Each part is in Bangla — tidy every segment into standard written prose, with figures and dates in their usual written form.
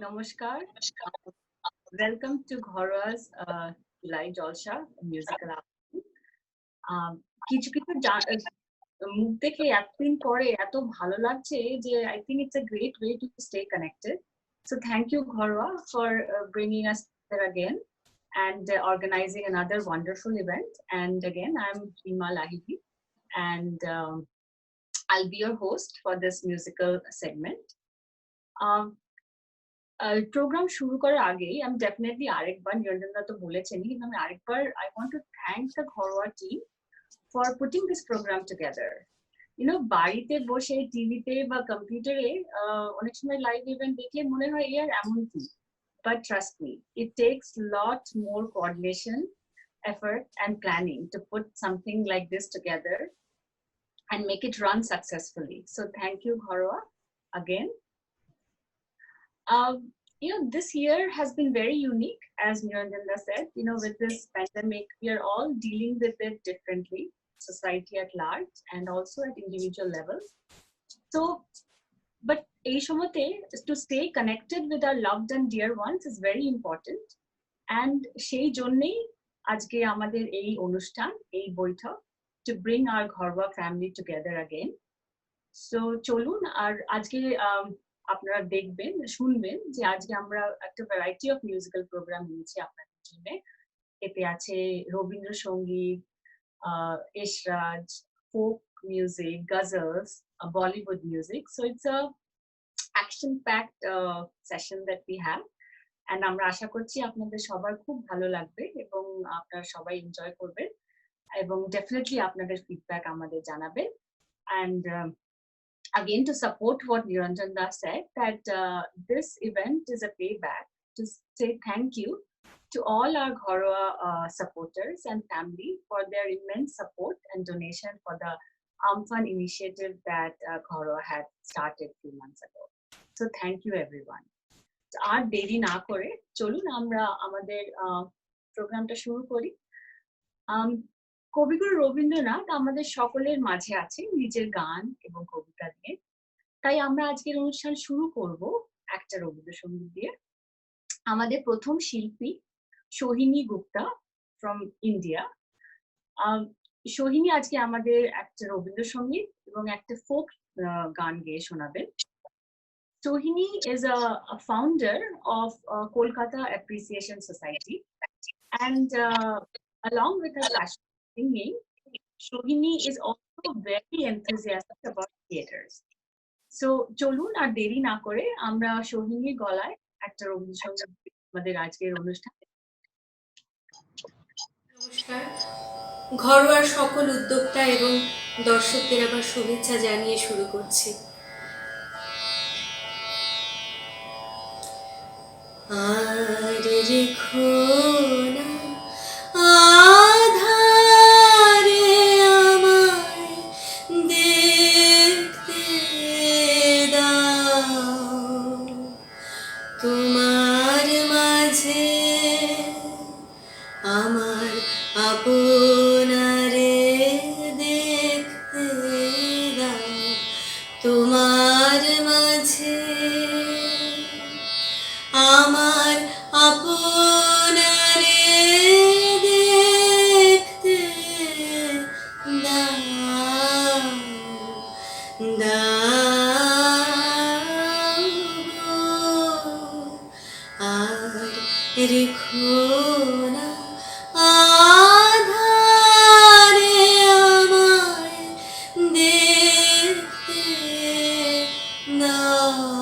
Namaskar. Uh, Welcome to Ghorwa's July Jalsha musical album. কিছু কিছু মুখ দেখে এতদিন পরে এত ভালো লাগছে যে I think it's a great way to stay connected. So thank you Ghorwa for bringing us there again and organizing another wonderful event. And again, I'm Hima Lahiri and I'll be your host for this musical segment. Um, programme শুরু করার আগেই আমি ডেফিনেটলি আরেকবার নিরঞ্জনদা তো বলেছেনই কিন্তু আমি আরেকবার I want to thank the Gharoa team for putting this program together বাড়িতে বসে টিভিতে বা কম্পিউটারে অনেক সময় লাইভ ইভেন্ট দেখলে মনে হয় আর এমন কি but trust me it tax lot more coordination effort and planning to put something like this together and make it run successfully. So thank you Ghorwa again. This year has been very unique, as Niranjana said. With this pandemic, we are all dealing with it differently, society at large, and also at individual levels. So, but এই সময়তে to stay connected with our loved and dear ones is very important. And সেই জন্যই আজকে আমাদের এই অনুষ্ঠান, এই বৈঠক, to bring our ঘরোয়া family together again. So চলুন আর আজকে আপনারা দেখবেন শুনবেন যে আজকে আমরা একটা ভ্যারাইটি অফ মিউজিক্যাল প্রোগ্রাম নিয়েছি আপনাদের জন্য এতে আছে Rabindrasangeet Esraj folk music ghazals Bollywood music so it's a action packed session that we have and আমরা আশা করছি আপনাদের সবার খুব ভালো লাগবে এবং আপনারা সবাই এনজয় করবেন এবং ডেফিনেটলি আপনাদের ফিডব্যাক আমাদের জানাবেন and again, to support what Niranjana said, that this event is a payback to say thank you to all our Ghorwa supporters and family for their immense support and donation for the Amphan initiative that Ghorwa had started a few months ago. So thank you everyone. আর দেরি না করে চলুন আমরা আমাদের প্রোগ্রামটা শুরু করি কবিগুরু রবীন্দ্রনাথ আমাদের সকলের মাঝে আছে নিজের গান এবং কবিতা দিয়ে তাই আমরা আজকের অনুষ্ঠান শুরু করব একটা রবীন্দ্রসঙ্গীত দিয়ে আমাদের প্রথম শিল্পী সোহিনী গুপ্তা ফ্রম ইন্ডিয়া সোহিনী আজকে আমাদের একটা রবীন্দ্রসঙ্গীত এবং একটা ফোক গান গেয়ে শোনাবেন Sohini is a founder of Kolkata Appreciation Society and along with her passion for singing, Sohini is also very enthusiastic about theaters. So চলুন আর দেরি না করে আমরা সোহিনীর গলায় একটা রবীন্দ্রসঙ্গীত আমাদের আজকের অনুষ্ঠানে নমস্কার ঘরোয়ার সকল উদ্যোক্তা এবং দর্শকদের আবার শুভেচ্ছা জানিয়ে শুরু করছি আর রেখো না আধারে আমায় দেখতে দাও তোমার মাঝে আমার আপনারে দেখতে দাও তোমার মাঝে আমার আপনারে দেখতে দাও দাও আর রেখো না আধারে আমায় দেখতে দাও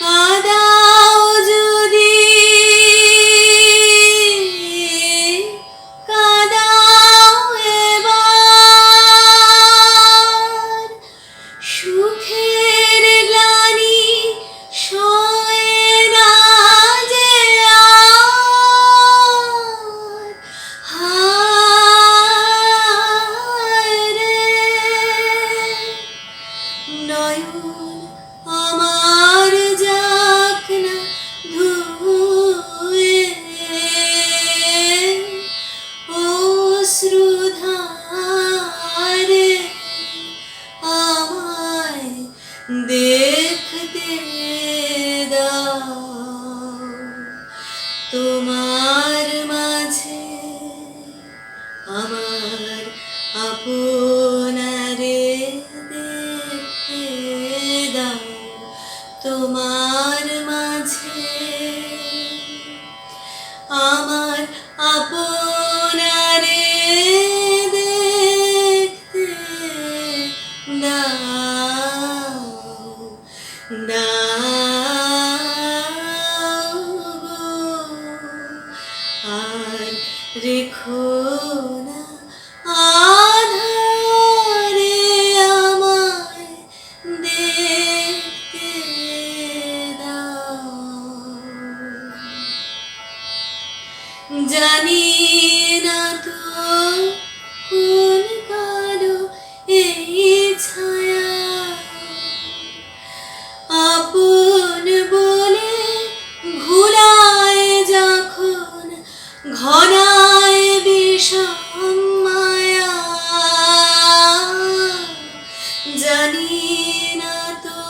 কাদাও যদি কাদাও এবার সুখের গ্লানি সয়ে না আপনারে দেখতে দাও তোমার মাঝে, আমার আপনারে দেখতে দাও, দাও গো, আর রেখো না আধারে আমায় দেখতে দাও। জানি না তো কোন কালো এই ছায়া, আপন বলে ভুলায় যখন ঘনায় বিষম মায়া। জানি না তো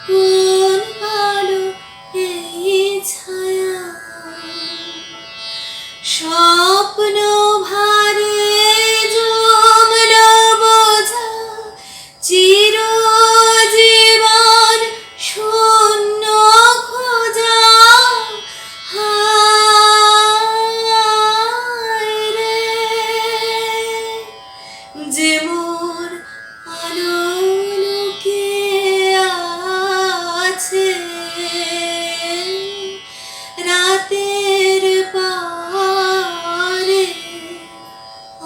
কোন কালো এই ছায়া, স্বপ্ন ভারে জমল বোঝা চিরজীবন শূন্য খোঁজা। হায় রে, যে মোর আলো লুকিয়ে আছে রাতের পারে,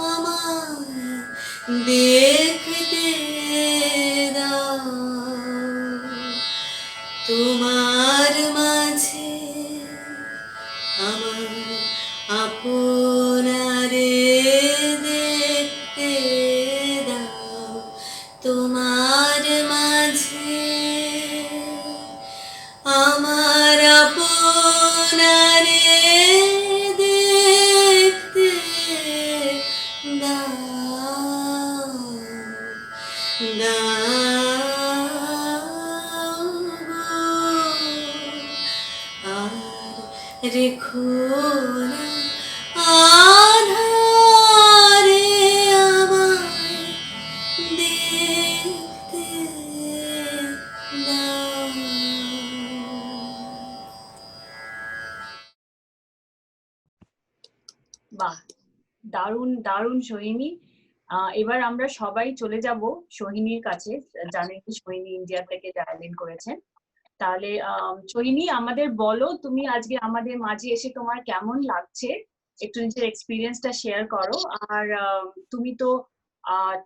আমায় দেখতে দাও তোমার মাঝে, আমার আপনারে দেখতে দাও তোমার মাঝে, আমার আপনারে দেখতে দাও, দাও গো, আর রেখো না আধারে আমায় দেখতে দাও। বাহ, দারুণ দারুণ সোহিনী। এবার আমরা সবাই চলে যাব সোহিনীর কাছে। জানেন কি সোহিনী ইন্ডিয়া থেকে ডায়াল ইন করেছেন। তাহলে সোহিনী, আমাদের বলো তুমি আজকে আমাদের মাঝে এসে তোমার কেমন লাগছে, একটু নিজের এক্সপিরিয়েন্সটা শেয়ার করো। আর তুমি তো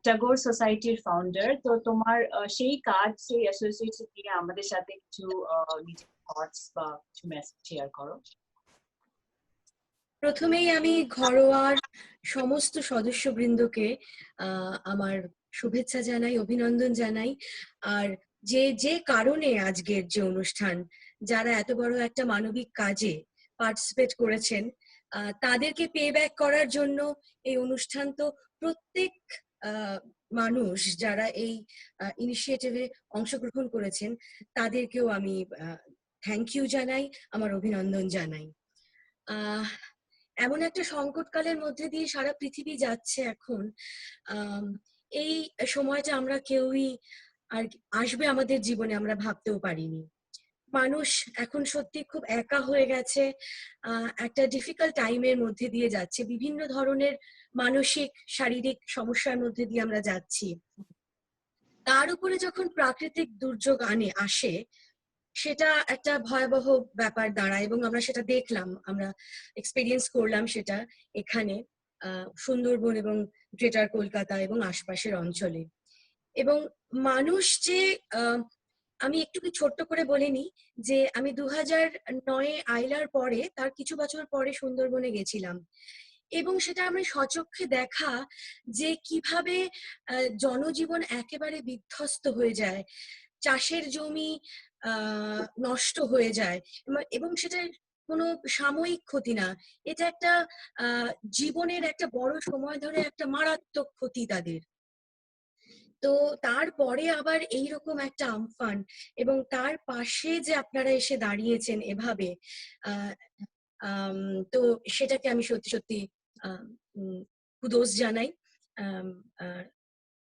টাগোর সোসাইটির ফাউন্ডার, তো তোমার সেই কাজ, সেই অ্যাসোসিয়েশন নিয়ে আমাদের সাথে কিছু নিজের থটস বা কিছু মেসেজ শেয়ার করো। প্রথমেই আমি ঘরোয়ার সমস্ত সদস্যবৃন্দকে আমার শুভেচ্ছা জানাই, অভিনন্দন জানাই। আর যে যে কারণে আজকের যে অনুষ্ঠান, যারা এত বড় একটা মানবিক কাজে পার্টিসিপেট করেছেন, তাদেরকে পে ব্যাক করার জন্য এই অনুষ্ঠান। তো প্রত্যেক মানুষ যারা এই ইনিশিয়েটিভে অংশগ্রহণ করেছেন তাদেরকেও আমি থ্যাংক ইউ জানাই, আমার অভিনন্দন জানাই। এমন একটা সংকটকালের মধ্যে দিয়ে সারা পৃথিবী যাচ্ছে এখন, এই সময়টা আমরা কেউই আর আসবে আমাদের জীবনে আমরা ভাবতেও পারিনি। মানুষ এখন সত্যি খুব একা হয়ে গেছে, একটা ডিফিকাল্ট টাইমের মধ্যে দিয়ে যাচ্ছে, বিভিন্ন ধরনের মানসিক শারীরিক সমস্যার মধ্যে দিয়ে আমরা যাচ্ছি। তার উপরে যখন প্রাকৃতিক দুর্যোগ আসে, সেটা একটা ভয়াবহ ব্যাপার দাঁড়ায় এবং আমরা সেটা দেখলাম, আমরা এক্সপেরিয়েন্স করলাম সেটা এখানে সুন্দরবন এবং গ্রেটার কলকাতা এবং আশপাশের অঞ্চলে। এবং মানুষ যে আমি একটু ছোট্ট করে বলিনি যে আমি 2009 আইলার পরে তার কিছু বছর পরে সুন্দরবনে গেছিলাম, এবং সেটা আমি সচক্ষে দেখা যে কিভাবে জনজীবন একেবারে বিধ্বস্ত হয়ে যায়, চাষের জমি নষ্ট হয়ে যায়, এবং সেটা কোনো সাময়িক ক্ষতি না, এটা একটা জীবনের একটা বড় সময় ধরে একটা মারাত্মক ক্ষতি তাদের। তো তারপরে আবার এইরকম একটা আমফান, এবং তার পাশে যে আপনারা এসে দাঁড়িয়েছেন এভাবে, তো সেটাকে আমি সত্যি সত্যি কুদোস জানাই। আম, আহ,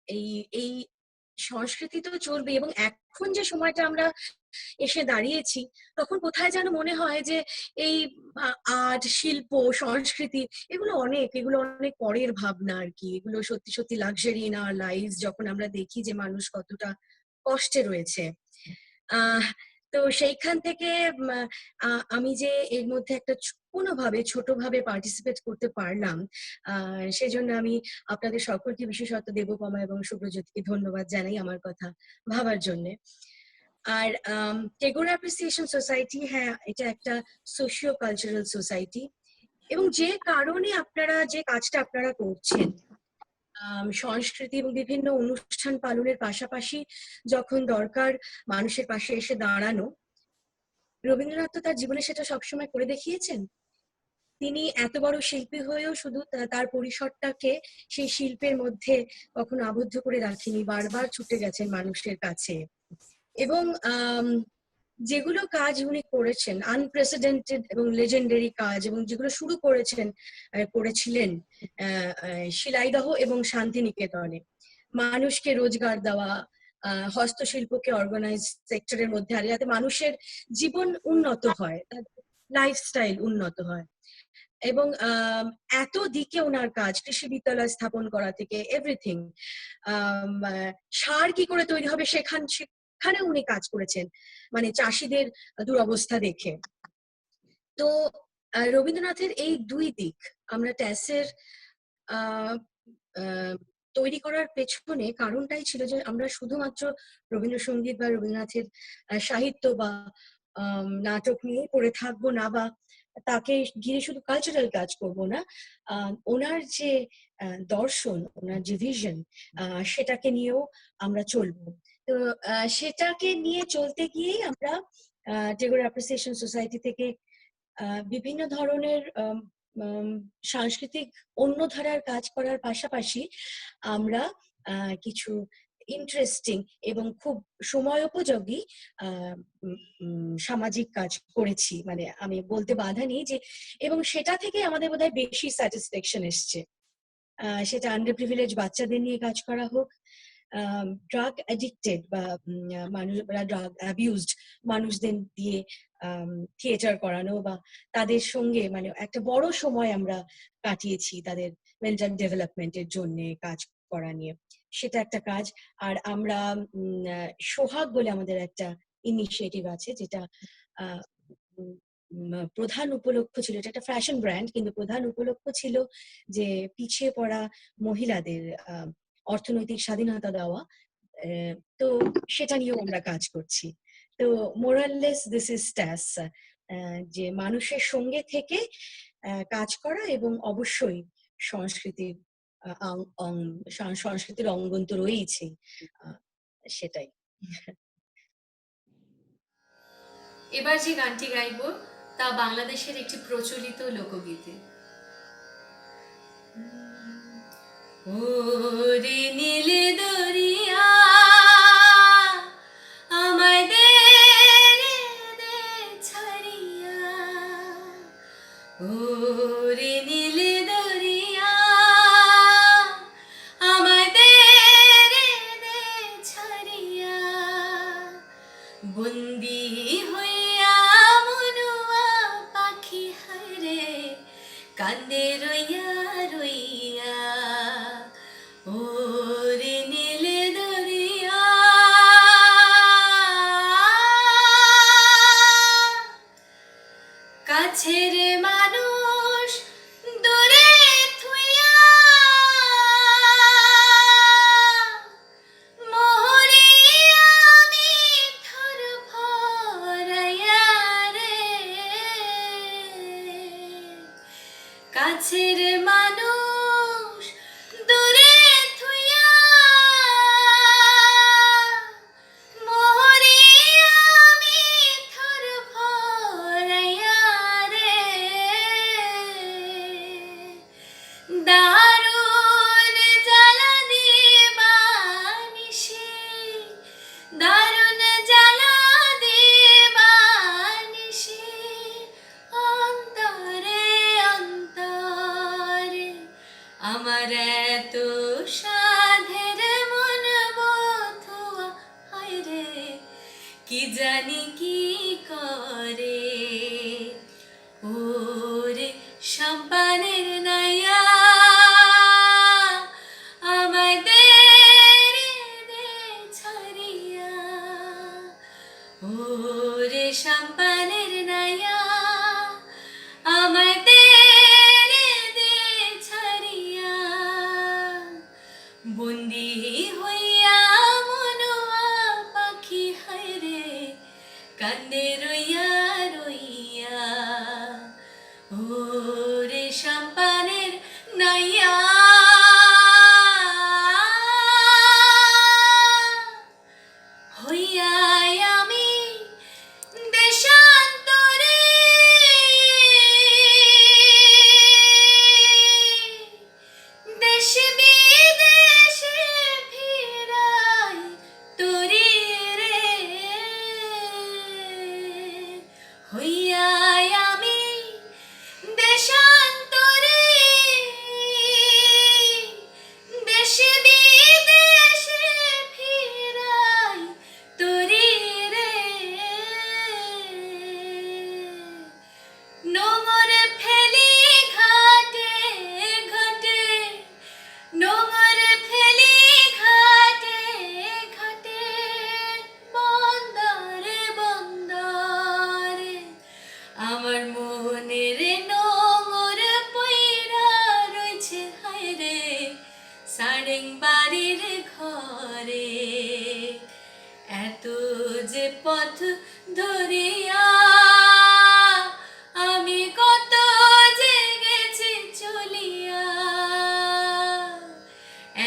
এই এই সংস্কৃতি তো চলবে, এবং এখন যে সময়টা আমরা এসে দাঁড়িয়েছি, তখন কোথায় যেন মনে হয় যে এই আর্ট, শিল্প, সংস্কৃতি এগুলো অনেক পরের ভাবনা আর কি। এগুলো সত্যি সত্যি লাক্সারি ইন আওয়ার লাইফ, যখন আমরা দেখি যে মানুষ কতটা কষ্টে রয়েছে। আহ তো সেইখান থেকে আমি যে এর মধ্যে একটা কোনোভাবে ছোটভাবে পার্টিসিপেট করতে পারলাম, সেজন্য আমি আপনাদের সকলকে, বিশেষত দেবকমা এবং শুভ্রজ্যোতিকে ধন্যবাদ জানাই আমার কথা ভাবার জন্য। আর টেগোর অ্যাপ্রিসিয়েশন সোসাইটি, হ্যাঁ, এটা একটা সোশিও কালচারাল সোসাইটি, এবং যে কারণে আপনারা যে কাজটা আপনারা করছেন, সংস্কৃতি এবং বিভিন্ন অনুষ্ঠান পালনের পাশাপাশি যখন দরকার মানুষের পাশে এসে দাঁড়ানো, রবীন্দ্রনাথ তো তার জীবনে সেটা সবসময় করে দেখিয়েছেন। তিনি এত বড় শিল্পী হয়েও শুধু তার পরিসরটাকে সেই শিল্পের মধ্যে কখনো আবদ্ধ করে রাখেনি, বারবার ছুটে গেছেন মানুষের কাছে। এবং যেগুলো কাজ উনি করেছেন, আনপ্রেসিডেন্টেড এবং লেজেন্ডারি কাজ, এবং যেগুলো শুরু করেছিলেন শিলাইদহ এবং শান্তিনিকেতনে, মানুষকে রোজগার দেওয়া, হস্তশিল্পকে অর্গানাইজ সেক্টরের মধ্যে আনে, যাতে মানুষের জীবন উন্নত হয়, লাইফস্টাইল উন্নত হয়। এবং এত দিকে ওনার কাজ, কৃষি বিদ্যালয় স্থাপন করা থেকে এভরিথিং, সার কি করে তৈরি হবে সেখানে উনি কাজ করেছেন, মানে চাষিদের দুরবস্থা দেখে। তো রবীন্দ্রনাথের এই দুই দিক আমরা ট্যাসের তৈরি করার পেছনে কারণটাই ছিল যে আমরা শুধুমাত্র রবীন্দ্রসঙ্গীত বা রবীন্দ্রনাথের সাহিত্য বা নাটক নিয়ে পড়ে থাকবো না, বা তাকে ঘিরে শুধু কালচারাল কাজ করব না। ওনার যে দর্শন, ওনার যে ভিশন, সেটাকে নিয়েও আমরা চলবো। তো সেটাকে নিয়ে চলতে গিয়েই আমরা টেগোর অ্যাপ্রিসিয়েশন সোসাইটি থেকে বিভিন্ন ধরনের সাংস্কৃতিক অন্য ধারার কাজ করার পাশাপাশি আমরা কিছু ইন্টারেস্টিং এবং খুব সময় উপযোগী সামাজিক কাজ করেছি, মানে আমি বলতে বাধা নেই যে, এবং সেটা থেকে আমাদের বোধহয় বেশি স্যাটিসফ্যাকশন এসছে। সেটা আন্ডার প্রিভিলেজ বাচ্চাদের নিয়ে কাজ করা হোক, ড্রাগ অ্যাডিক্টেড বা মানুষরা ড্রাগ অ্যাবিউজড মানুষদের দিয়ে থিয়েটার করানো, বা তাদের সঙ্গে মানে একটা বড় সময় আমরা কাটিয়েছি তাদের মেন্টাল ডেভেলপমেন্টের জন্য কাজ করা নিয়ে, সেটা একটা কাজ। আর আমরা সোহাগ বলে আমাদের একটা ইনিশিয়েটিভ আছে, যেটা প্রধান উপলক্ষ ছিল, এটা একটা ফ্যাশন ব্র্যান্ড, কিন্তু প্রধান উপলক্ষ ছিল যে পিছিয়ে পড়া মহিলাদের অর্থনৈতিক স্বাধীনতা দেওয়া। তো সেটা নিয়েও আমরা কাজ করছি। তো মোরাললেস দিস ইজ ট্যাস, যে মানুষের সঙ্গে থেকে কাজ করা, এবং অবশ্যই সংস্কৃতির সংস্কৃতির অঙ্গন তো রয়েছে, সেটাই। এবার যে গানটি গাইব তা বাংলাদেশের একটি প্রচলিত লোকগীতি। ওরে নীলে দরিয়া আমায় দে রে দে ছাড়িয়া, ওরে নীলে দরিয়া আমায় দে রে দে ছাড়িয়া, বন্দি হইয়া মনুয়া পাখি হায়রে কান্দে রইয়া রইয়া, ওরে জানি কি করে ওরে সম্পানের নাইয়া আমায় দে ছাড়িয়া ওরে সম্পানের নাইয়া আমায় দে ছাড়িয়া বন্দি হইয়া মনুয়া পাখি হায়রে কান্দে রইয়া রইয়া ওরে সম্পানের নাইয়া হইয়া আমি দেশান্তরে দেশে বিদেশে ফিরাই তোরে রে হইয়া আমি দেশান্তরে দেশে বিদেশে ফিরাই তোরে রে নোঙর ফেলি ঘাটে ঘাটে নোঙর ফেলি ঘাটে ঘাটে বন্দরে বন্দরে আমার মনের নোঙর পইরা রয়েছে হায়রে সাড়েং বাড়ির ঘরে এত যে পথ ধরিয়া আমি কত যে গেছি চলিয়া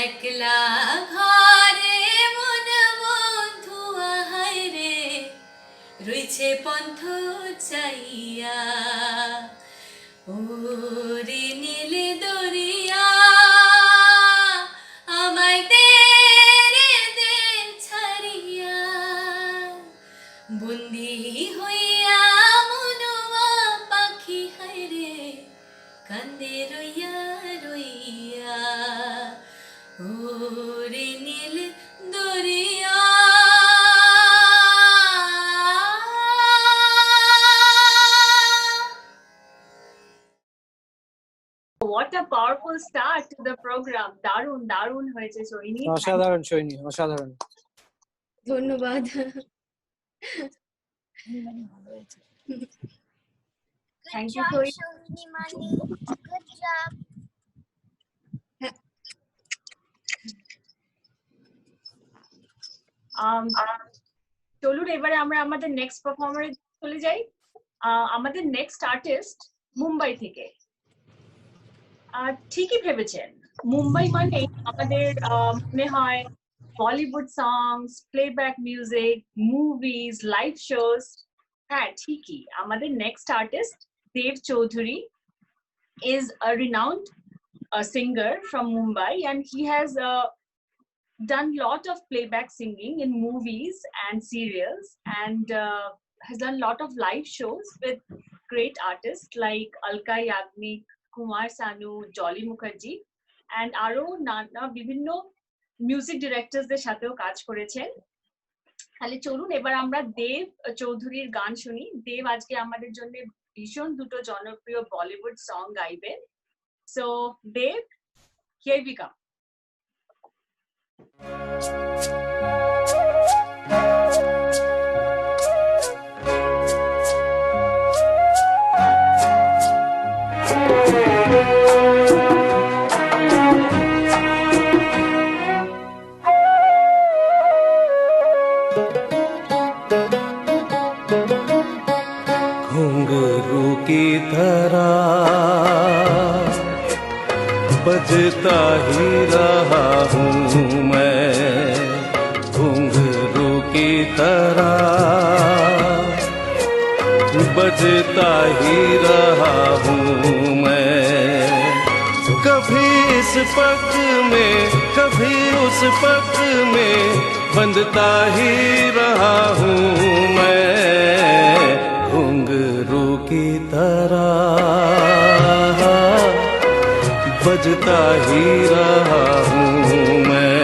একলা ঘরে মন বন্ধু হায়রে রইছে পন্থ চাইয়া ওরে নীল দরিয়া আমায় দে ছাড়িয়া বন্দি হইয়া মনুয়া পাখি হায়রে কান্দে রইয়া রইয়া ওরে নীল দরিয়া What a powerful start to the program. দারুণ দারুণ হয়েছে সৈনী। অসাধারণ সৈনী, অসাধারণ। ধন্যবাদ। Thank you Sohini. Good job. চলুন এবারে আমরা আমাদের নেক্সট পারফর্মারে চলে যাই। আমাদের নেক্সট আর্টিস্ট মুম্বাই থেকে। ঠিকই ভেবেছেন, মুম্বাই মানে আমাদের মনে হয় Bollywood songs, playback music, movies, live shows. হ্যাঁ ঠিকই, আমাদের next artist Dev Chowdhury is a renowned singer from Mumbai, and he has done lot of playback singing in movies and serials, and has done lot of live shows with great artists like Alka Yagnik, Kumar Sanu, Jolly Mukherjee, and aro nana bibhinno music directors der satheo kaj korechen. তাহলে চলুন এবার আমরা দেব চৌধুরীর গান শুনি। দেব আজকে আমাদের জন্য ভীষণ দুটো জনপ্রিয় বলিউড সং গাইবেন। So Dev, here we come. घुंघरू की तरह बजता ही रहा हूँ मैं, घुंघरू की तरह बजता ही रहा हूँ मैं। कभी इस पग में कभी उस पग में बंधता ही रहा हूँ मैं, घुंघरू की तरह बजता ही रहा हूँ मैं।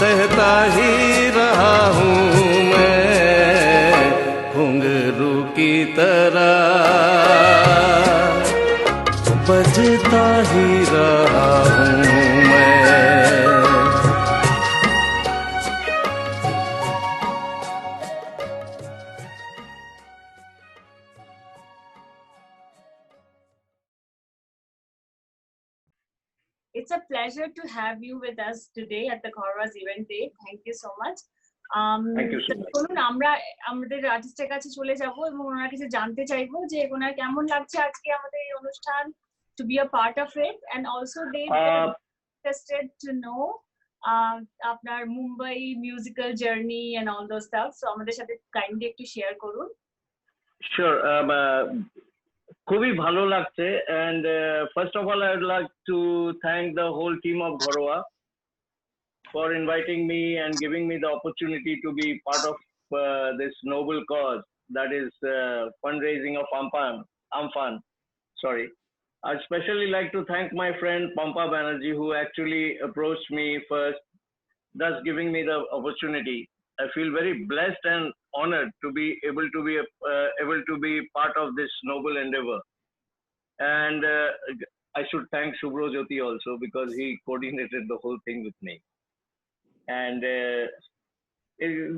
सहता ही रहा हूँ मैं घुंघरू की तरह बजता ही रहा हूँ मैं। It's a pleasure to have you with us today at the Gharwa's event day. Thank you so much. Thank you so much. বলুন, আমরা আমাদের আর্টিস্টের কাছে চলে যাব এবং ওনার কাছে জানতে চাইবো যে ওনার কেমন লাগছে আজকে আমাদের এই অনুষ্ঠান, to be a part of it, and also they interested to know আপনার Mumbai musical journey and all those stuff. So আমাদের সাথে কাইন্ডলি একটু শেয়ার করুন। Sure. খুবই ভালো লাগছে, and first of all I would like to thank the whole team of Gharwa for inviting me and giving me the opportunity to be part of this noble cause, that is fundraising of Amphan. Sorry. I'd especially like to thank my friend Pampa Banerjee, who actually approached me first, thus giving me the opportunity. I feel very blessed and honored to be able to be part of this noble endeavor. And I should thank Shubhro Jyoti also, because he coordinated the whole thing with me. And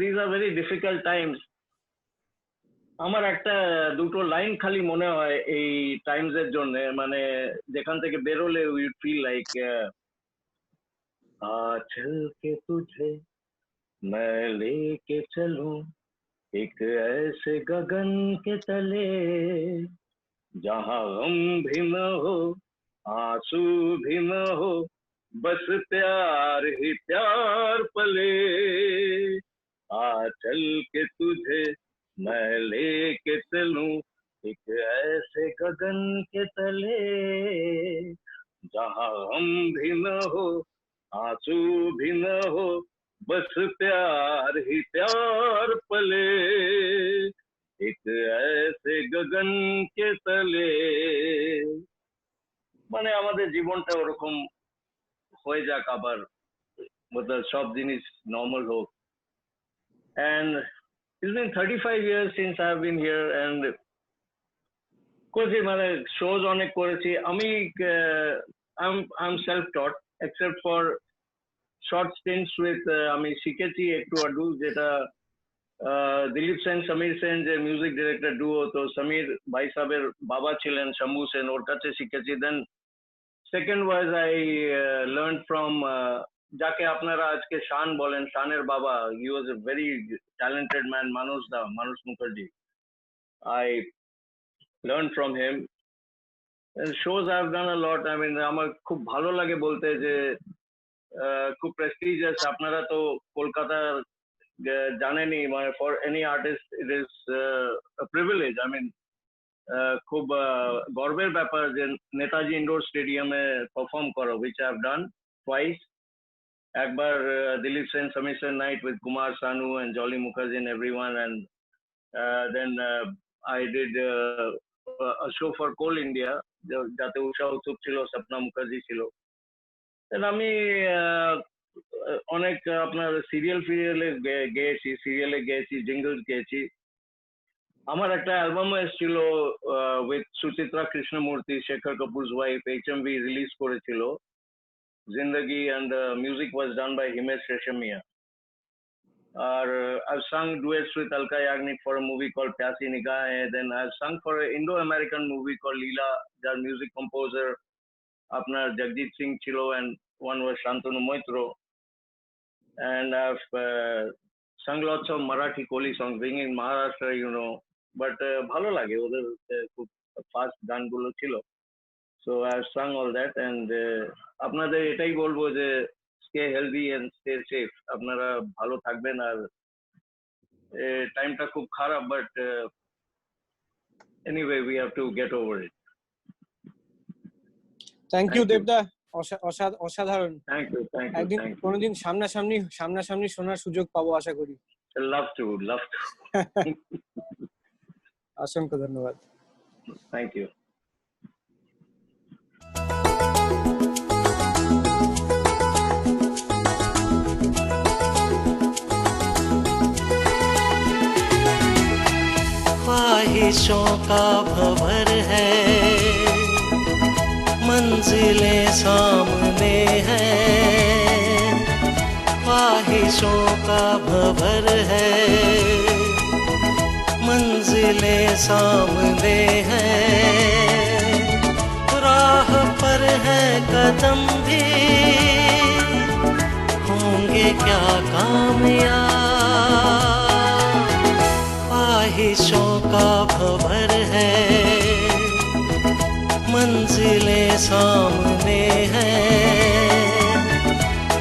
these are very difficult times. আমার একটা দুটো লাইন খালি মনে হয় এই টাইমস এর জন্য, মানে যেখান থেকে বেরোলে উই ফিল লাইক চল কে তুঝে मैं लेके चलूं एक ऐसे गगन के तले जहां गम भी न हो आंसू भी न हो बस प्यार ही प्यार पले। आ चल के तुझे मैं लेके चलूं एक ऐसे गगन के तले जहां गम भी न हो आंसू भी न हो बस प्यार ही प्यार पले एक ऐसे गगन के तले। মানে আমাদের জীবনটা ওরকম হয়ে যাক, আবার मतलब সব জিনিস নরমাল হোক। and it's been 35 years since I've been here, and করেছি, মানে শোজ অনেক করেছি আমি। I'm self taught except for short stints with আমি শিখেছি একটু আধটু, যেটা দিলীপ সেন সমীর সেন যে মিউজিক ডিরেক্টর ডুও, তো সমীর ভাই সাহেবের বাবা ছিলেন শম্ভু সেন, ওর কাছে শিখেছি। Then second was I learn from যাকে আপনারা আজকে শান বলেন, শানের বাবা, he was a very talented man, Manas Mukherjee. I learn from him. Shows I have done a lot. I mean আমার খুব ভালো লাগে বলতে যে খুব প্রেস্টিজিয়াস। আপনারা তো কলকাতার জানেনই, মানে for any artist it is privilege. I mean খুব গর্বের ব্যাপার যে নেতাজি ইন্ডোর স্টেডিয়ামে পারফর্ম করো, which I have done twice. একবার Dilip Sen Samir Sen night with Kumar Sanu and Jolly Mukherjee and everyone, and then I did a show for Coal India, যাতে উষা উৎসব ছিল, স্বপ্না মুখার্জি ছিল। আমি অনেক আপনার সিরিয়ালে গেয়েছি, জিঙ্গলস গেয়েছি। আমার একটা অ্যালবামও এসেছিল with Suchitra Krishnamoorthi, Shekhar Kapur's wife, HMV release করেছিল Zindagi, and the music was done by Himesh Reshamia. Or I've sung duets with Alka Yagnik for a movie called Pyasi Nigahein. Then I've sung for an Indo-American movie called Leela, যার music composer আপনার জগজিৎ সিং ছিল, and one was Shantanu Moitro. And I've sung lots of Marathi Koli songs, being in Maharashtra, you know, but ভালো লাগে ওদের খুব ফাস্ট গানগুলো ছিল। So I've sung all that, and আপনাদের এটাই বলবো যে stay healthy and stay safe. আপনারা ভালো থাকবেন। আর টাইমটা খুব খারাপ, but anyway we have to get over it. Thank you দেবদা, অসাধারণ। Thank you. একদিন কোনোদিন সামনাসামনি শোনার সুযোগ পাবো আশা করি। Love to. অসংখ্য ধন্যবাদ। Thank you. ख्वाहिशों का भंवर है, मंजिलें सामने हैं, ख्वाहिशों का भंवर है, मंजिलें सामने हैं, राह पर है कदम भी, होंगे क्या कामयाब। ख्वाहिशों का भंवर है, मंजिलें सामने हैं,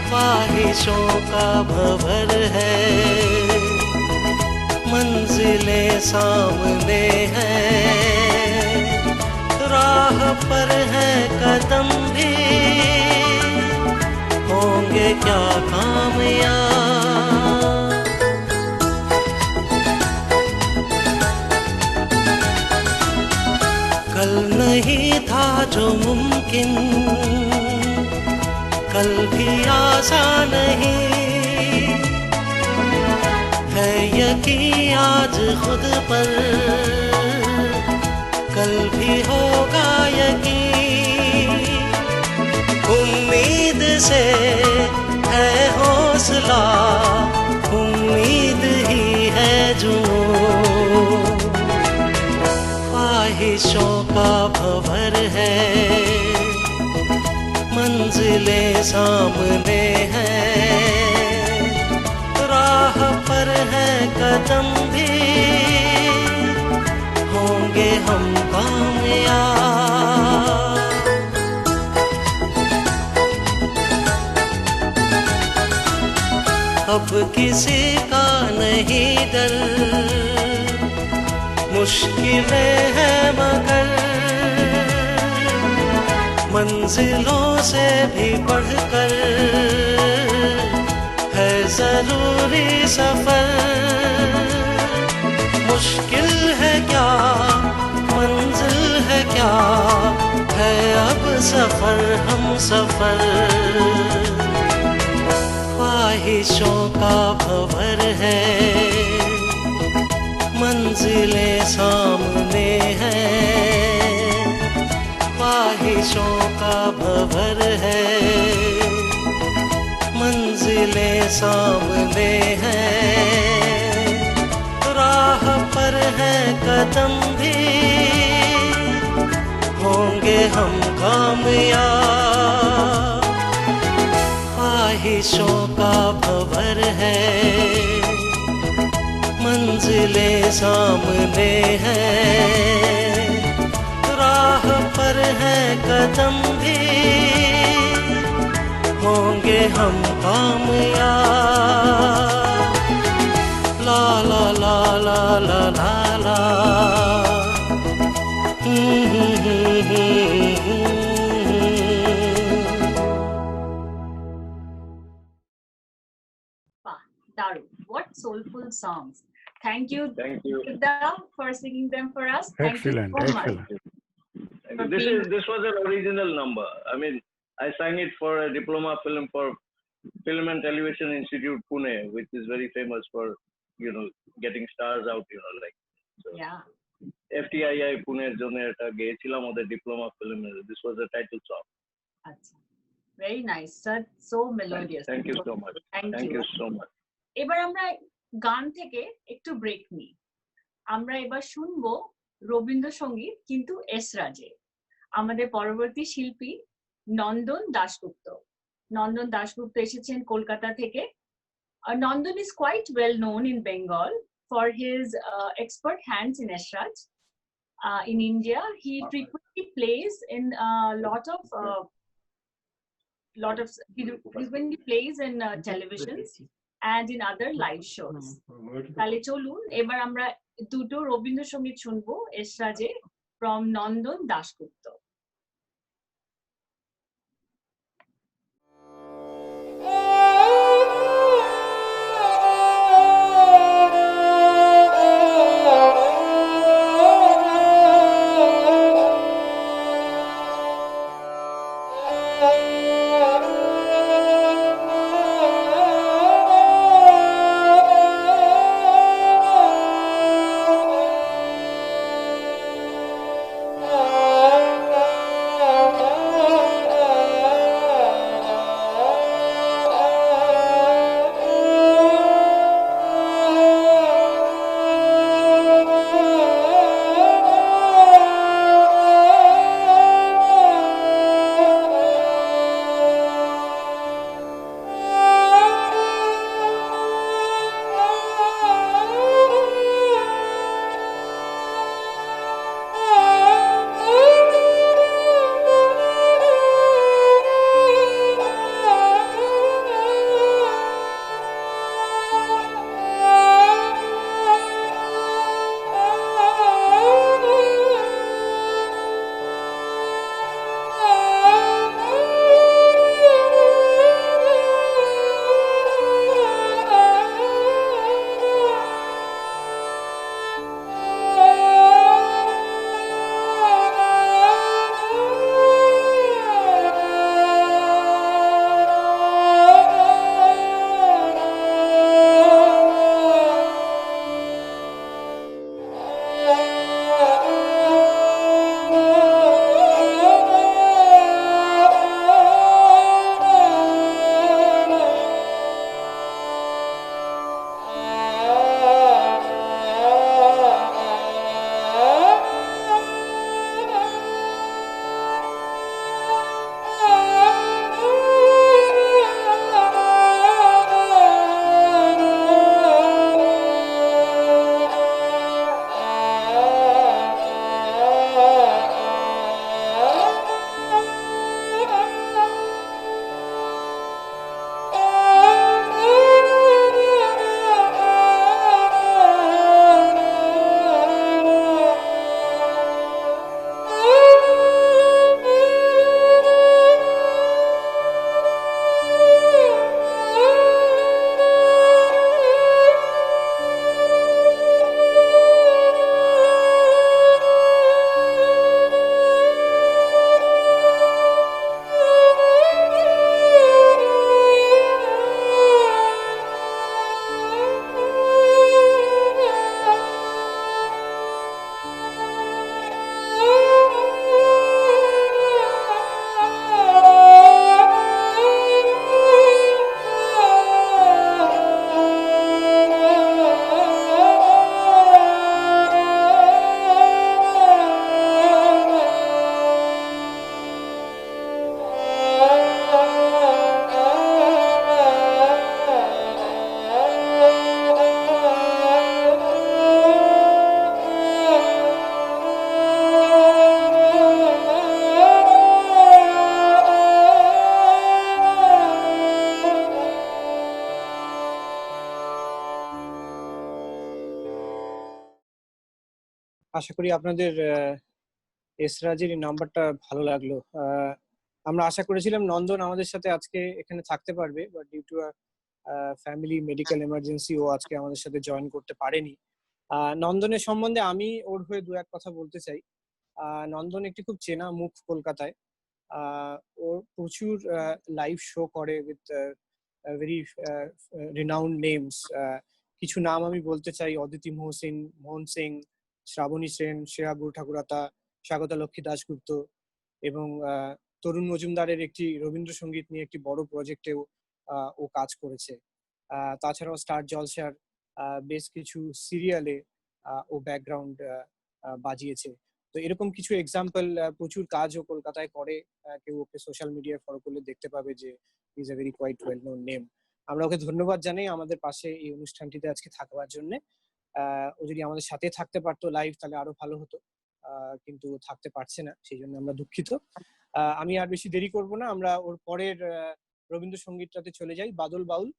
ख्वाहिशों का भंवर है, मंजिलें सामने हैं, राह पर है कदम भी, होंगे क्या कामयाब। कल नहीं था जो मुमकिन, कल भी आसान नहीं है, यकीन आज खुद पर, कल भी होगा यकीन। उम्मीद से है हौसला, उम्मीद ही है जुनून, ख्वाहिशों का भंवर है, मंजिलें सामने हैं, राह पर है कदम भी, होंगे हम कामयाब। अब किसी का नहीं डर, मुश्किलें हैं मगर, मंजिलों से भी बढ़कर है जरूरी सफर। मुश्किल है क्या, मंजिल है क्या, है अब सफर हम सफर। ख्वाहिशों का भंवर है, मंजिलें सामने हैं, ख्वाहिशों का भंवर है, मंजिलें सामने हैं, राह पर है कदम भी, होंगे हम कामयाब। ख्वाहिशों का भंवर है, मंजिलें सामने हैं, राह पर है कदम भी, होंगे हम कामयाब। ला ला ला ला ला ला ला। Daru, what soulful songs. Thank you, Thank you. Siddha, for singing them for us. Thank Excellent, you so excellent. much. This was an original number. I mean, I sang it for a diploma film for Film and Television Institute Pune, which is very famous for getting stars out. Like so. Yeah. FTII Pune জন্য একটা গেয়েছিলাম ওদের diploma film. This was the title song. Achha. Very nice, sir. So melodious. Thank you so much. Thank you so much. এবার আমরা গান থেকে একটু ব্রেক নিই। আমরা এবার শুনবো রবীন্দ্রসঙ্গীত, কিন্তু এসরাজে। আমাদের পরবর্তী শিল্পী নন্দন দাশগুপ্ত। নন্দন দাশগুপ্ত এসেছেন কলকাতা থেকে। Nandan is quite well known in Bengal for his expert hands in esraj. In India, he frequently plays in a lot of when he plays in televisions and in other live shows. তাহলে চলুন এবার আমরা দুটো রবীন্দ্রসঙ্গীত শুনবো এসরাজে from নন্দন দাশগুপ্ত। আশা করি আপনাদের এসরাজের এই নাম্বারটা ভালো লাগলো। আমরা আশা করেছিলাম নন্দন আমাদের সাথে আজকে এখানে থাকতে পারবে, but due to family medical emergency ও আজকে আমাদের সাথে জয়েন করতে পারেনি। নন্দনের সম্বন্ধে আমি ওর হয়ে দু এক কথা বলতে চাই। নন্দন একটি খুব চেনা মুখ কলকাতায়। ওর প্রচুর লাইভ শো করে উইথ ভেরি রিনাউন্ড নেমস। কিছু নাম আমি বলতে চাই: অদিতি মোহন সিং, শ্রাবণী সেন, শ্রেয়া ঠাকুরাতা, স্বাগতা লক্ষ্মী দাশগুপ্ত এবং তরুণ মজুমদারের একটি রবীন্দ্রসঙ্গীত নিয়ে একটি বড় প্রজেক্টেও ও কাজ করেছে। তাছাড়াও স্টার জলসার বেশ কিছু সিরিয়ালে ও ব্যাকগ্রাউন্ড বাজিয়েছে। তো এরকম কিছু এক্সাম্পল প্রচুর কাজ ও কলকাতায় করে। কেউ ওকে সোশ্যাল মিডিয়ায় ফলো করলে দেখতে পাবে যে is a very quite well known name. আমরা ওকে ধন্যবাদ জানাই আমাদের পাশে এই অনুষ্ঠানটিতে আজকে থাকবার জন্য। ও যদি আমাদের সাথে থাকতে পারতো লাইভ তাহলে আরো ভালো হতো, কিন্তু থাকতে পারছে না, সেই জন্য আমরা দুঃখিত। আমি আর বেশি দেরি করব না, আমরা ওর পরের রবীন্দ্রসঙ্গীতটাতে চলে যাই, বাদল বাউল।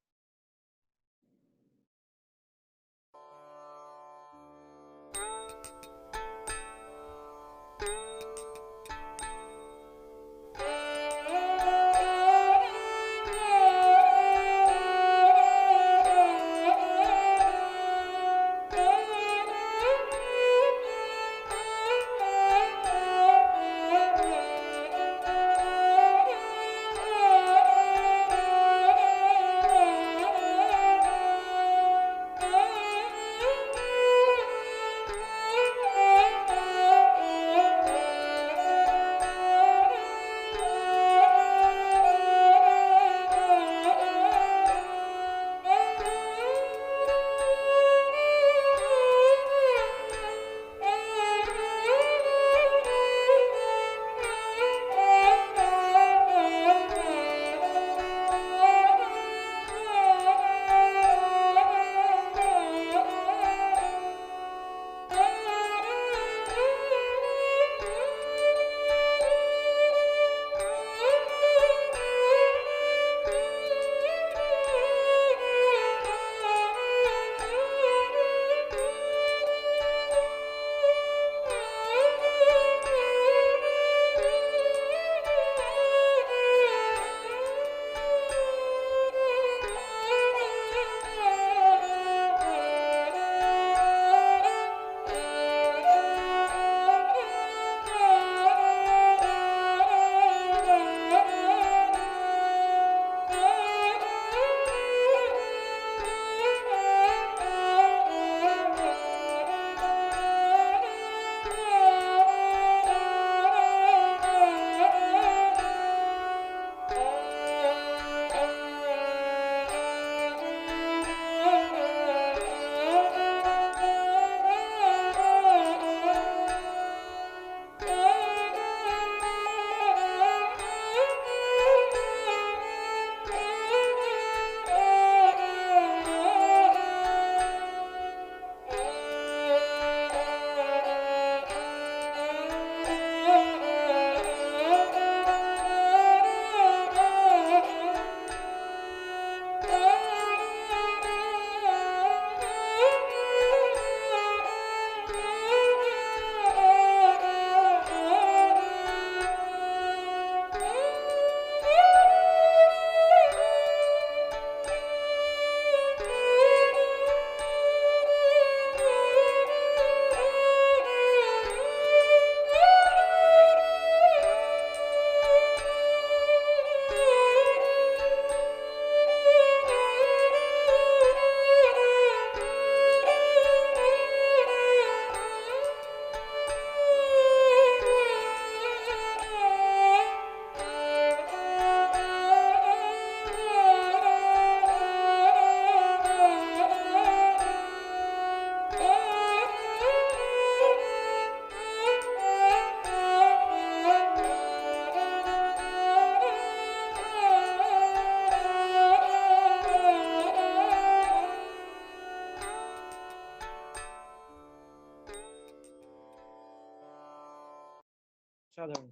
অসাধারণ।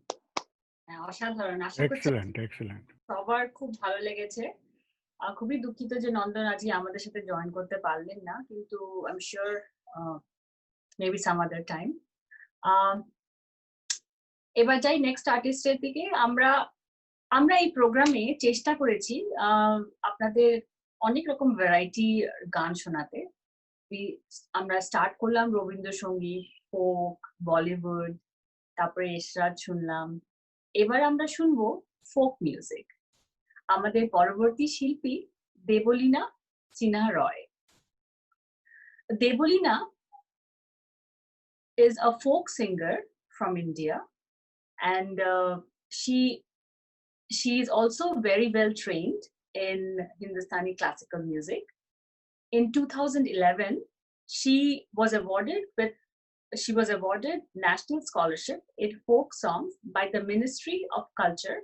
হ্যাঁ, অসাধারণ। আশা করছি এক্সেলেন্ট সবার খুব ভালো লেগেছে। খুবই দুঃখিত যে নন্দন আজকে আমাদের সাথে জয়েন করতে পারলেন না, কিন্তু I am sure maybe some other time এবার যাই নেক্সট আর্টিস্টের দিকে। আমরা এই প্রোগ্রামে চেষ্টা করেছি আপনাদের অনেক রকম ভ্যারাইটি গান শোনাতে। আমরা স্টার্ট করলাম রবীন্দ্রসঙ্গীত, ফোক, বলিউড, তারপরে এসরাজ শুনলাম। এবার আমরা শুনবো ফোক মিউজিক। আমাদের পরবর্তী শিল্পী দেবলীনা সিনহা রয়। Debolina is a folk singer from India, and she is also very well trained in Hindustani classical music. In 2011, she was awarded National Scholarship in Folk Songs by the Ministry of Culture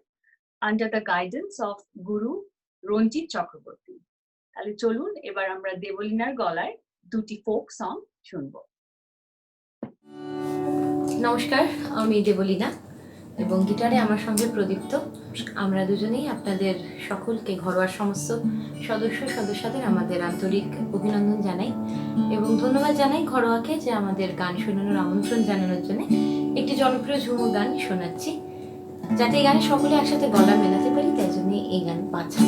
under the guidance of Guru Ranjit Chakraborty. তাহলে চলুন এবার আমরা দেবলীনার গলায় দুটি ফোক সং শুনবো। নমস্কার, আমি দেবলীনা এবং গিটারে আমার সঙ্গে প্রদীপ্ত। আমরা দুজনেই আপনাদের সকলকে, ঘরোয়ার সমস্ত সদস্যদের আমাদের আন্তরিক অভিনন্দন জানাই এবং ধন্যবাদ জানাই ঘরোয়াকে যে আমাদের গান শোনানোর আমন্ত্রণ জানানোর জন্য একটি জনপ্রিয় ঝুমুর গান শোনাচ্ছি, যাতে এই গানে সকলে একসাথে গলা মেলাতে পারি, তাই জন্য এই গান বাছা।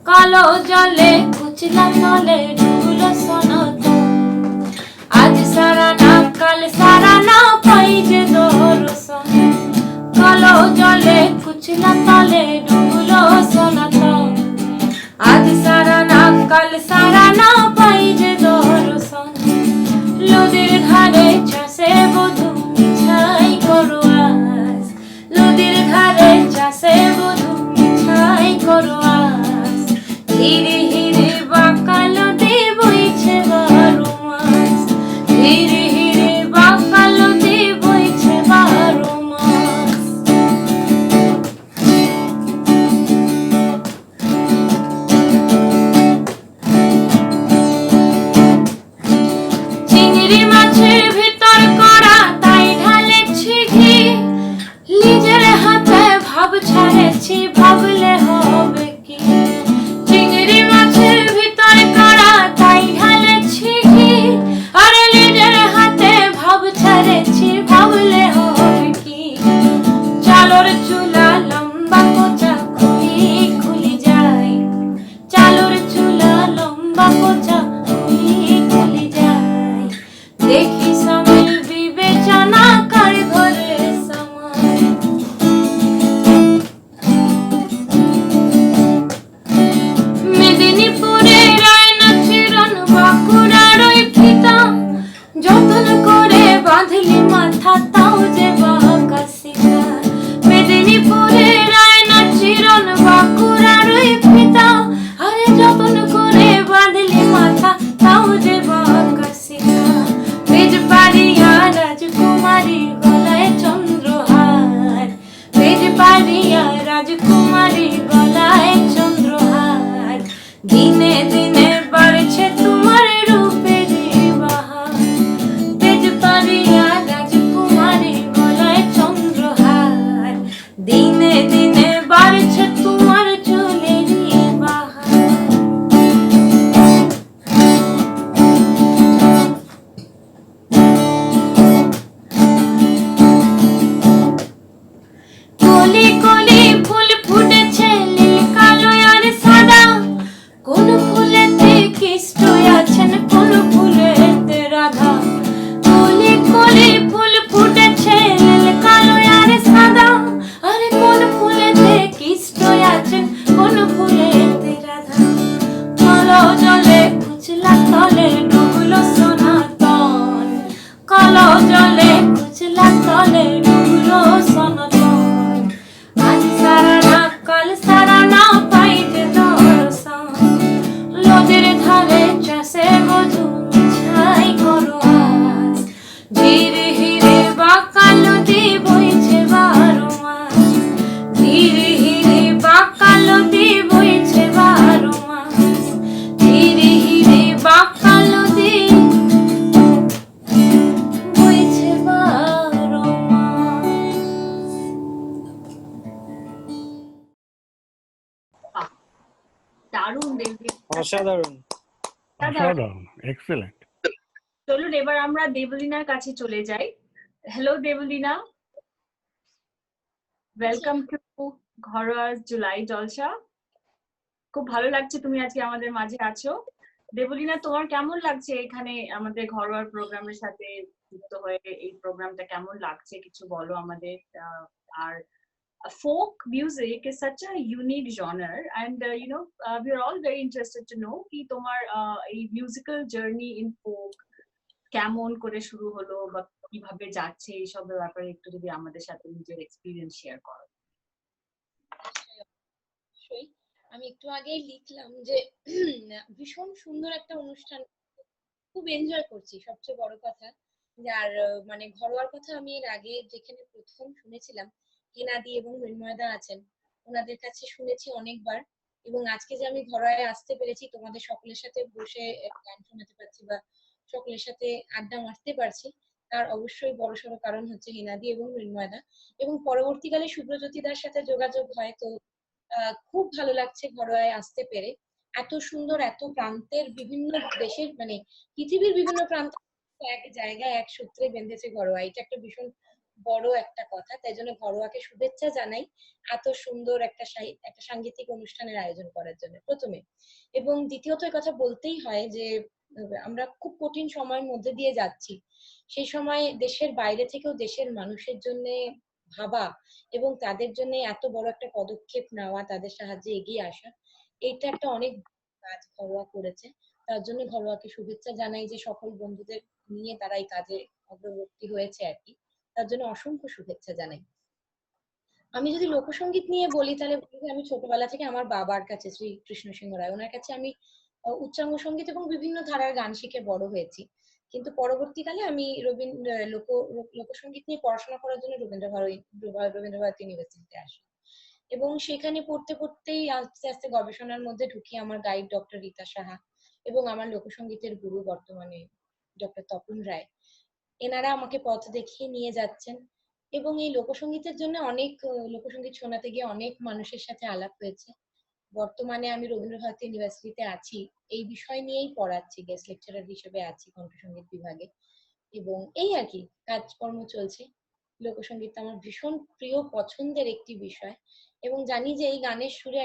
কালো জলে কুচলা তলে ডুবলো সনত, আজ সারা না কাল সারা না পাই যে দর্শন। কালো জলে কুচলা তলে ডুবলো সনত, আজ সারা না কাল সারা না পাই যে দর্শন। নদীর ধারে চাষে বধূ ছাই করো আজ, নদীর ধারে চাষে বধূ ছাই করো আজ। ধীরে ধীরে বাঁকা নদী বইছে বারো মাস, ধীরে ধীরে বাঁকা নদী বইছে বারো মাস। চিংড়ি মাছের ভিতর করা তাই ঢালেছি ঘি, নিজের হাতে ভাব ছাড়েছি ভাবলে হবে কি। চিংড়ি মাছের ভিতর করা তাই ঢালেছি ঘি, আর নিজের হাতে ভাব ছাড়েছি ভাবলে হবে কি। চালোর চুলা লম্বা কোচা খুলি খুলি যায়, চালোর চুলা লম্বা কোচা খুলি খুলি যায়। দেখি সময় বিবেচনা কার ঘরে সময়, মেদিনীপুরে রায়না চিরন বাঁকুড়ার ওই ফিতা, যতন করে বাঁধলি মাথা তাও যে বাঁকা সীতা। মেদিনীপুরে রায়না চিরন বাঁকুড়ার ওই ফিতা, আরে যতন করে বাঁধলি মাথা তাও যে বাঁকা সীতা। বেজ পারিয়া রাজকুমারী গলায় চন্দ্রহার, বেজ পারিয়া রাজকুমারী গলায় চন্দ্রহার। দিনে দিনে বাড়ছে তোমার রূপের বাহার, বেজ পারিয়া রাজকুমারী গলায় চন্দ্রহার। দিনে দিনে বাড়ছে তোমার চুলের বাহার। কলি কলি ফুল ফুটেছে নীল কালো আর সাদা, কোন ফুলেতে কৃষ্ণ আছেন কোন ফুলেতে রাধা। কলি কলি ফুল ফুটেছে নীল কালো আর সাদা, আরে কোন ফুলেতে কৃষ্ণ আছেন কোন ফুলেতে রাধা। কালো জলে কুচলা তলে ডুবলো সনাতন, কালো জলে কুচলা তলে ডুবলো সনাতন। আজ সারা না কাল সারা না পাই যে দর্শন, নদীর ধারে চাষে বধূ ছাই করো আজ। ধীরে ধীরে বাঁকা নদী বইছে বারো মাস, ধীরে ধীরে বাঁকা নদী বইছে বারো মাস। ধীরে ধীরে বাঁকা নদী অসাধারণ। অসাধারণ, এক্সেলেন্ট। চলুন এবার আমরা দেবলীনার কাছে চলে যাই। হ্যালো দেবলীনা, ওয়েলকাম টু ঘরোয়া জুলাই জলসা। খুব ভালো লাগছে তুমি আজকে আমাদের মাঝে আছো। দেবলীনা, তোমার কেমন লাগছে এখানে আমাদের ঘরোয়া প্রোগ্রামের সাথে যুক্ত হয়ে? এই প্রোগ্রামটা কেমন লাগছে কিছু বলো আমাদের। আর folk music is such a unique genre, and we are all very interested to know কি তোমার এই মিউজিক্যাল জার্নি ইন ফোক কেমন করে শুরু হলো বা কিভাবে যাচ্ছে, এইসবের ব্যাপারে একটু যদি আমাদের সাথে নিজের এক্সপিরিয়েন্স শেয়ার করো। অবশ্যই। আমি একটু আগেই লিখলাম যে ভীষণ সুন্দর একটা অনুষ্ঠান, খুব এনজয় করছি। সবচেয়ে বড় কথা যার মানে ঘরোয়ার কথা আমি এর আগে যেখানে প্রথম শুনেছিলাম, হেনাদি এবং মৃন্ময়দা আছেন, ওনাদের কাছে শুনেছি অনেকবার। এবং আজকে যে আমি ঘরোয়ায় আসতে পেরেছি, তোমাদের সকলের সাথে বসে গান শোনাতে পারছি বা সকলের সাথে আড্ডা মারতে পারছি, তার অবশ্যই বড়সড় কারণ হচ্ছে হেনাদি এবং মৃন্ময়দা। এবং পরবর্তীকালে সুব্রজ্যোতিদার সাথে যোগাযোগ হয়, তো খুব ভালো লাগছে ঘরোয়ায় আসতে পেরে। এত সুন্দর, এত প্রান্তের বিভিন্ন দেশের মানে পৃথিবীর বিভিন্ন প্রান্ত এক জায়গায় এক সূত্রে বেঁধেছে ঘরোয়া, এটা একটা ভীষণ বড় একটা কথা। তাই জন্য ঘরোয়াকে শুভেচ্ছা জানাই এত সুন্দর একটা সাংগীতিক অনুষ্ঠানের আয়োজন করার জন্য প্রথমে। এবং দ্বিতীয়ত এই কথা বলতেই হয় যে আমরা খুব কঠিন সময়ের মধ্যে দিয়ে যাচ্ছি, সেই সময় দেশের বাইরে থেকেও দেশের মানুষের জন্য ভাবা এবং তাদের জন্য এত বড় একটা পদক্ষেপ নেওয়া, তাদের সাহায্যে এগিয়ে আসা, এইটা একটা অনেক কাজ ঘরোয়া করেছে। তার জন্য ঘরোয়াকে শুভেচ্ছা জানাই যে সকল বন্ধুদের নিয়ে তারা এই কাজে অগ্রবর্তী হয়েছে আর কি, তার জন্য অসংখ্য শুভেচ্ছা জানাই। আমি যদি লোকসঙ্গীত নিয়ে বলি তাহলে আমি ছোটবেলা থেকে আমার বাবার কাছে, শ্রী কৃষ্ণ সিংহ রায়, ওনার কাছে আমি উচ্চাঙ্গ সঙ্গীত এবং বিভিন্ন ধারার গান শিখে বড় হয়েছি। কিন্তু পরবর্তীকালে আমি লোকসঙ্গীত নিয়ে পড়াশোনা করার জন্য রবীন্দ্র ভারতী ইউনিভার্সিটিতে আসি এবং সেখানে পড়তে পড়তেই আস্তে আস্তে গবেষণার মধ্যে ঢুকি। আমার গাইড ডক্টর রীতা সাহা এবং আমার লোকসঙ্গীতের গুরু বর্তমানে ডক্টর তপন রায়, এনারা আমাকে পথ দেখিয়ে নিয়ে যাচ্ছেন। এবং এই লোকসঙ্গীতের জন্য অনেক লোকসঙ্গীত শোনাতে গিয়ে অনেক মানুষের সাথে আলাপ হয়েছে। বর্তমানে আমি রবীন্দ্র ভারতী ইউনিভার্সিটিতে আছি, এই বিষয় নিয়েই পড়াচ্ছি, গেস্ট লেকচারার হিসেবে আছি কণ্ঠসঙ্গীত বিভাগে। এবং এই আর কি কাজকর্ম চলছে। লোকসঙ্গীত আমার ভীষণ প্রিয় পছন্দের একটি বিষয় এবং জানি যে এই গানের সুরে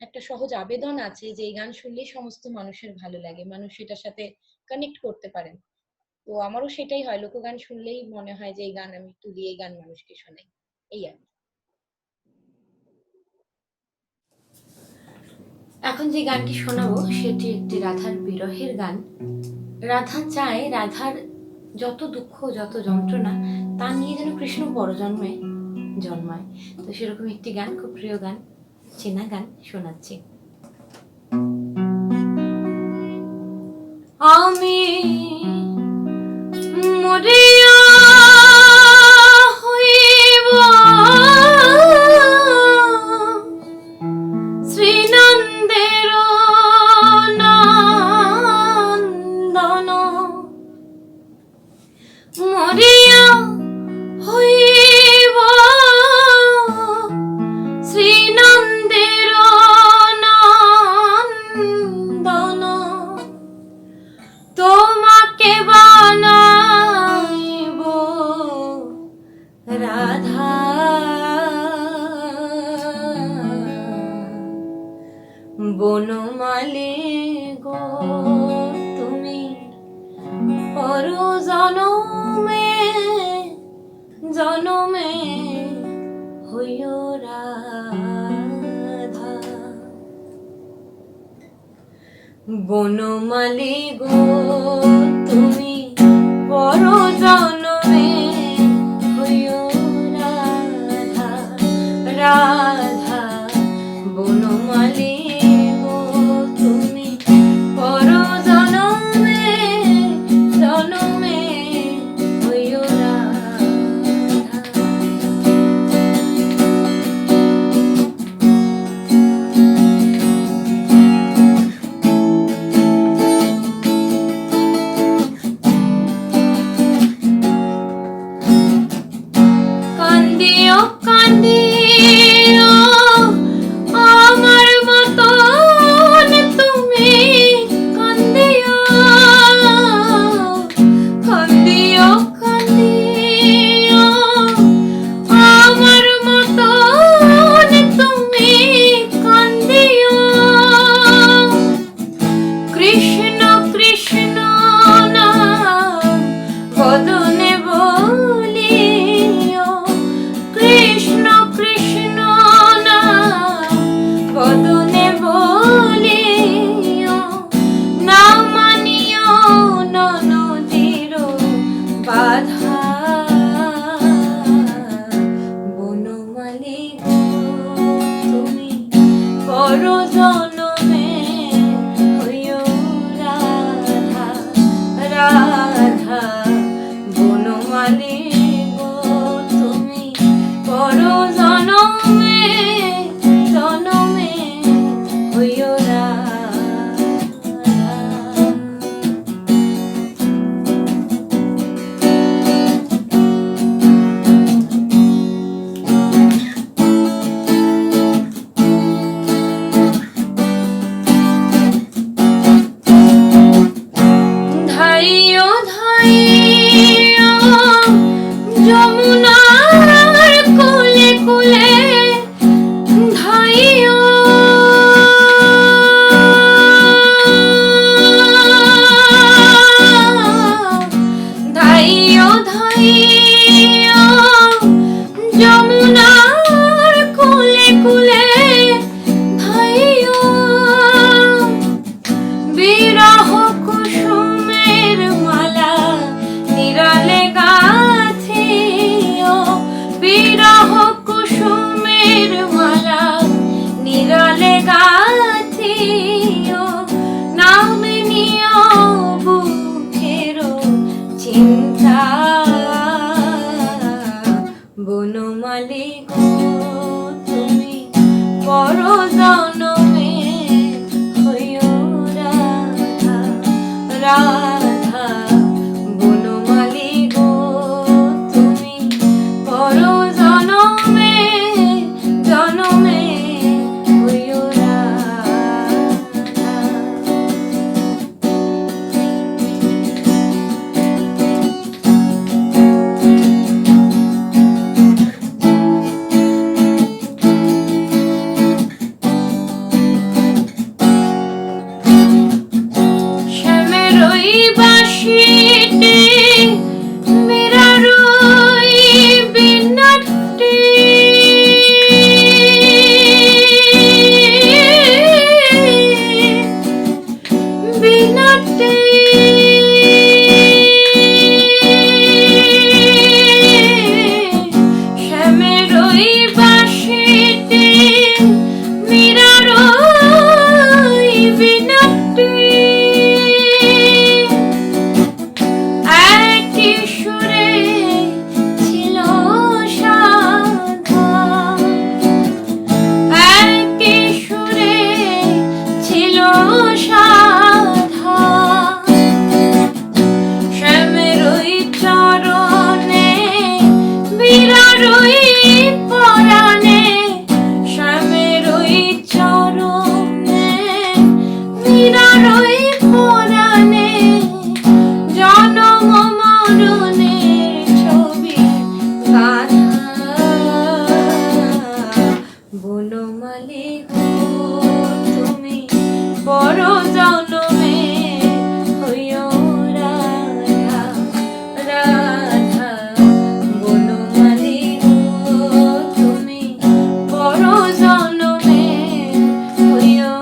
একটা সহজ আবেদন আছে যে এই গান শুনলেই সমস্ত মানুষের ভালো লাগে, মানুষ এটার সাথে কানেক্ট করতে পারেন। তো আমারও সেটাই হয়, লোকগান শুনলেই মনে হয় যে এই গান আমি তুলি, এই গান মানুষকে শোনাই, এই আর কি। এখন যে গানটি শোনাবো সেটি একটি রাধার বিরহের গান। রাধা চায় রাধার যত দুঃখ যত যন্ত্রণা তা নিয়ে যেন কৃষ্ণ পরজন্মে জন্মায়। তো সেরকম একটি গান, খুব প্রিয় গান, চেনা গান শোনাচ্ছি। আমি মরিয়া হইব শ্রীনন্দের নন্দন, মরিয়া হইব শ্রীনন্দের নন্দন, তোমাকে বানাইব রাধা, বনমালী গো তুমি পর জনমে জনমে হইও রাধা, বনমালী গো তুমি পর জনমে হইও রাধা, রাধা বনমালী গো তুমি পর জনমে জনমে হইও রাধা। ধাইও যমুনার কোলে কোলে ধাইও ধাইও ধাইও যমুনার কোলে কোলে ধাইও বিরহ কুসুমের মালা নিরালে গাথিও বিরহ কুসুমের মালা নিরালে গাথিও নামে নিও বুকের চিন্তা বনমালী গো তুমি পর জনমে হইও রাধা রাধা বনমালী গো তুমি পর জনমে জনমে হইও রাধা শ্যামের ওই বাঁশিটি মীরার ওই বীণাটি বীণাটি শ্যামের ওই বাঁশিটি মীরার ওই বীণাটি একই সুরে ছিল সাধা একই সুরে ছিল সাধা শ্যামের ওই চরণে মীরার ওই পরাণে শ্যামের ওই চরণে মীরার ওই পরাণে জনম মরণের ছবি গাথা বনমালী গো তুমি পর জনমে হইও রাধা রাধা বনমালী গো তুমি পর জনমে হইও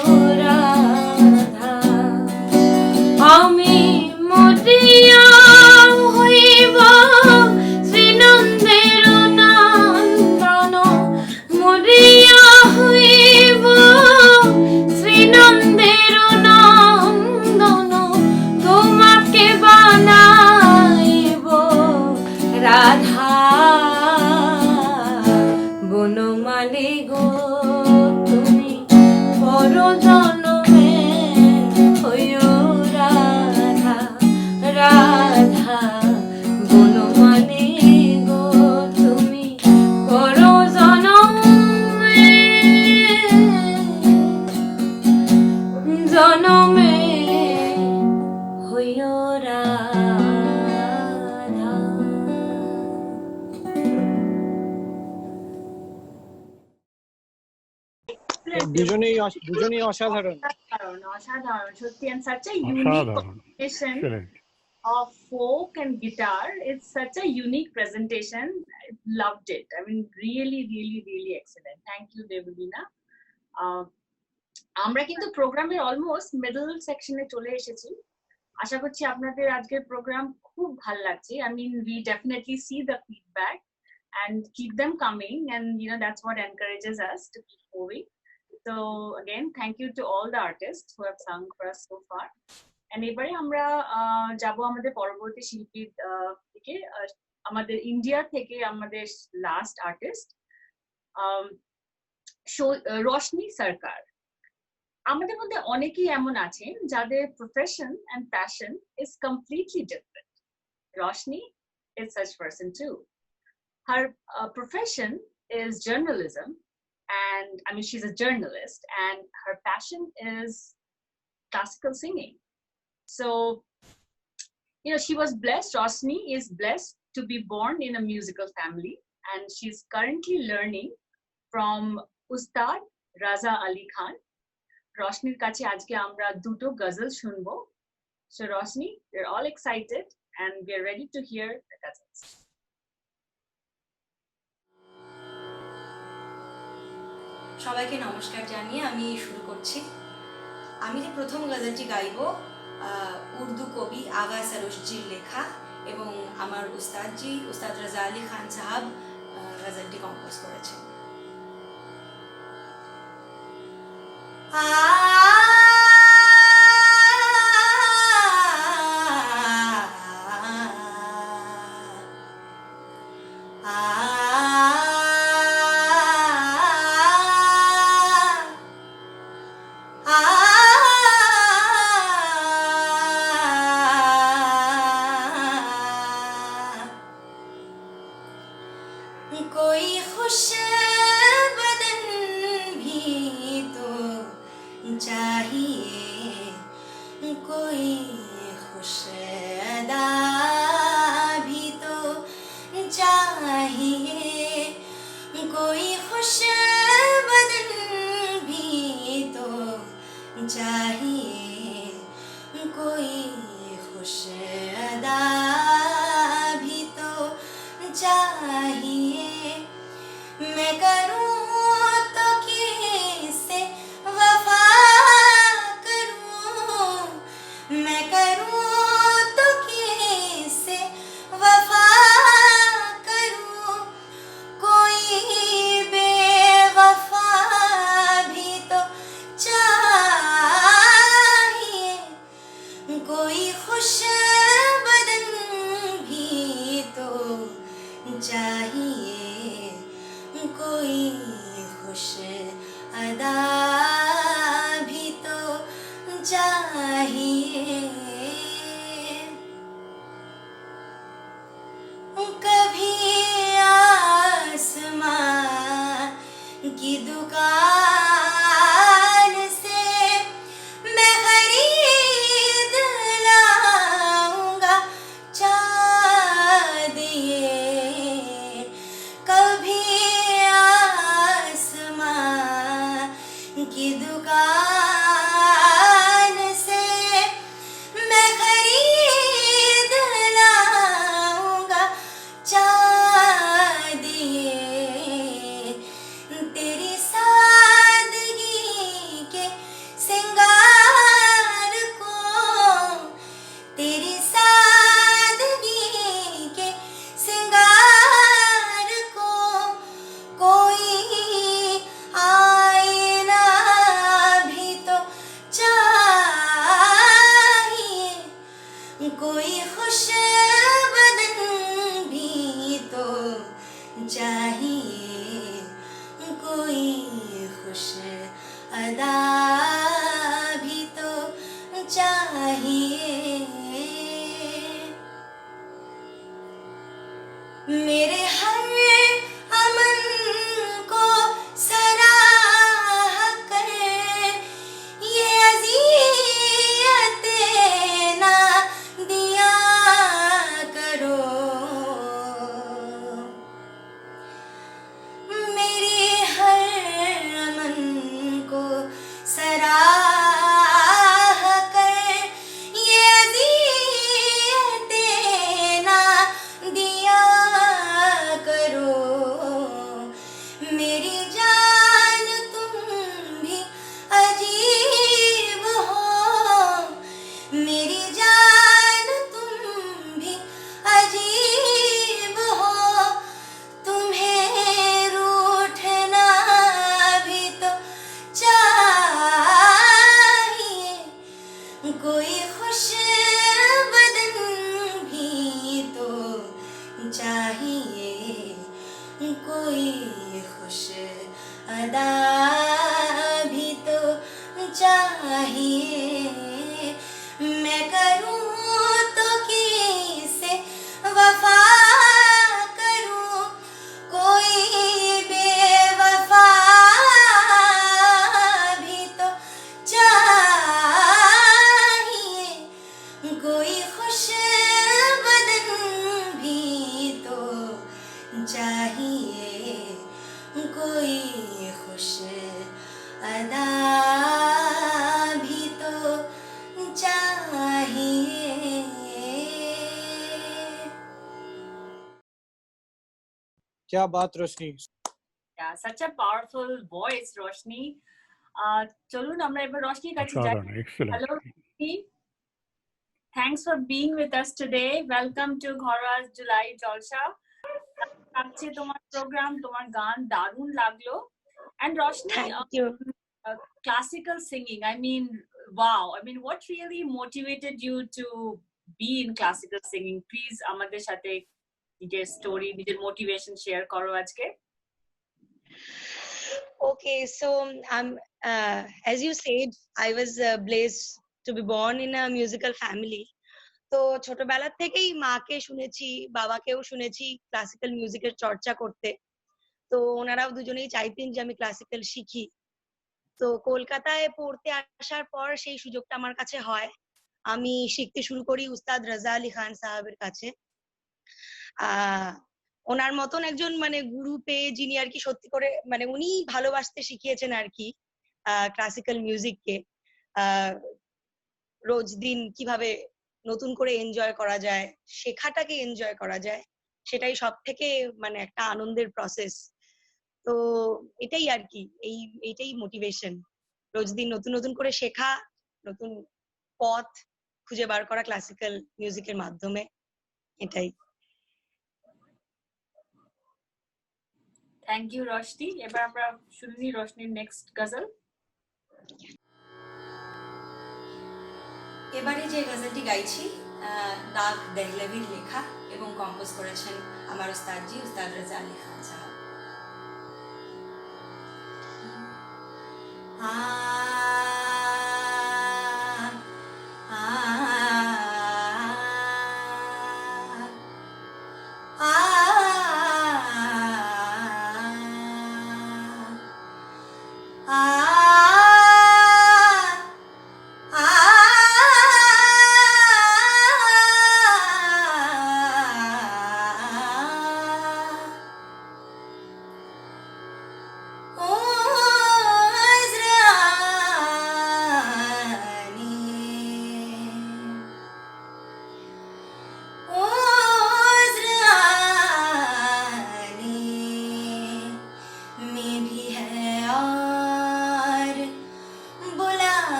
রাধা আমি মরিয়া হইব শ্রীনন্দের নন্দন মরিয়া হইব শ্রীনন্দের নন্দন তোমাকে বানাইব রাধা বনমালী গো তুমি পর জনমে হইও রাধা রাধা বনমালী গো তুমি পর জনমে জনমে হইও রাধা দুজনেই অসাধারণ অসাধারণ সত্যি, and such a unique অসাধারণ combination excellent of folk and guitar. It's such a unique presentation. I loved it. I mean, really, really, really excellent. Thank you, Devalina. আমরা কিন্তু প্রোগ্রামের অলমোস্ট মিডল সেকশনে চলে এসেছি। আশা করছি আপনাদের আজকের প্রোগ্রাম খুব ভালো লাগছে। I mean, we definitely see the feedback and keep them coming, and that's what encourages us to keep moving. So again, thank you to all the artists who have sung for us so far. And এবারে আমরা যাব আমাদের পরবর্তী শিল্পীর দিকে। আমাদের ইন্ডিয়া থেকে আমাদের লাস্ট আর্টিস্ট রোশনি সরকার। আমাদের মধ্যে অনেকেই এমন আছেন যাদের profession and passion is completely different. Roshni is such person too. Her profession is journalism, and I mean she's a journalist, and her passion is classical singing. So she was blessed. Rosni is blessed to be born in a musical family, and she's currently learning from Ustad Raza Ali Khan. Rosniর কাছে আজকে আমরা দুটো গজল শুনবো. So Rosni, we're all excited and we're ready to hear the ghazals. সবাইকে নমস্কার জানিয়ে আমি শুরু করছি। আমি যে প্রথম গজলটি গাইব উর্দু কবি আগা সরোজজির লেখা এবং আমার উস্তাদ রাজা আলী খান সাহাব গজলটি কম্পোজ করেছেন। कोई खुश बदन भी तो चाहिए, कोई खुश अदा भी तो चाहिए, कोई खुश बदन भी तो चाहिए, कोई खुश अदा भी तो चाहिए। मैं करूँ तो किससे वफा करूँ, मैं करूँ तो किससे वफा करूँ, कोई बेवफा भी तो चाहिए, कोई खुश बदन भी तो चाहिए, कोई खुश अदा भी तो चाहिए। कभी आसमां की दुकान से मैं खरीद लाऊंगा चांदिए, कभी आसमां की दुकान से मैं खरीद लाऊंगा चांदिए। तेरी सादगी के सिंगार को, तेरी सादगी के सिंगार को कोई आईना भी तो चाहिए, कोई खुश बदन भी तो चाहिए, कोई खुश अदा भी तो चाहिए। मेरे हर अमन को सराह कर ये अज़ियतें ना दिया करो, मेरे हर अमन को सराह कर ये अज़ियतें ना दिया क्या बात रोशनी. Yeah, such a powerful voice, Roshni. চলুন আমরা এবার রশনির কাছে যাই. অসাধারণ, excellent. Hello, Roshni. Thanks for being with us today. Welcome to Ghorwa's July Jalsa. লাগছে তোমার প্রোগ্রাম, তোমার গান দারুণ লাগলো. And Roshni, Thank you. classical singing, I mean, wow. I mean, what really motivated you to be in classical singing? Please আমাদের সাথে নিজের স্টোরি, নিজের মোটিভেশন শেয়ার করো আজকে. Okay, so as you said, I was blessed to be born in a musical family. তো ছোটবেলা থেকেই মাকে শুনেছি, বাবাকেও শুনেছি ক্লাসিক্যাল মিউজিকের চর্চা করতে। তো ওনারাও দুজনেই চাইতেন যে আমি ক্লাসিক্যাল শিখি। তো কলকাতায় পড়তে আসার পর সেই সুযোগটা আমার কাছে হয়। আমি শিখতে শুরু করি উস্তাদ রাজা আলী খান সাহেবের কাছে। ওনার মতন একজন মানে গুরু পেয়ে, যিনি আর কি সত্যি করে মানে উনি ভালোবাসতে শিখিয়েছেন আর কি ক্লাসিক্যাল মিউজিককে। রোজ দিন কিভাবে নতুন করে এনজয় করা যায়, শেখাটাকে এনজয় করা যায়, সেটাই সব থেকে মানে একটা আনন্দের প্রসেস। তো এটাই আর কি, এইটাই মোটিভেশন, রোজ দিন নতুন নতুন করে শেখা, নতুন পথ খুঁজে বার করা ক্লাসিক্যাল মিউজিকের মাধ্যমে, এটাই। Thank you Roshni. এবার আমরা শুনি রশনির নেক্সট গজল. এবারে যে গজলটি গাইছি দাগ দেহলভির লেখা এবং কম্পোজ করেছেন আমার উস্তাদজি উস্তাদ রাজা আলী খান সাহেব।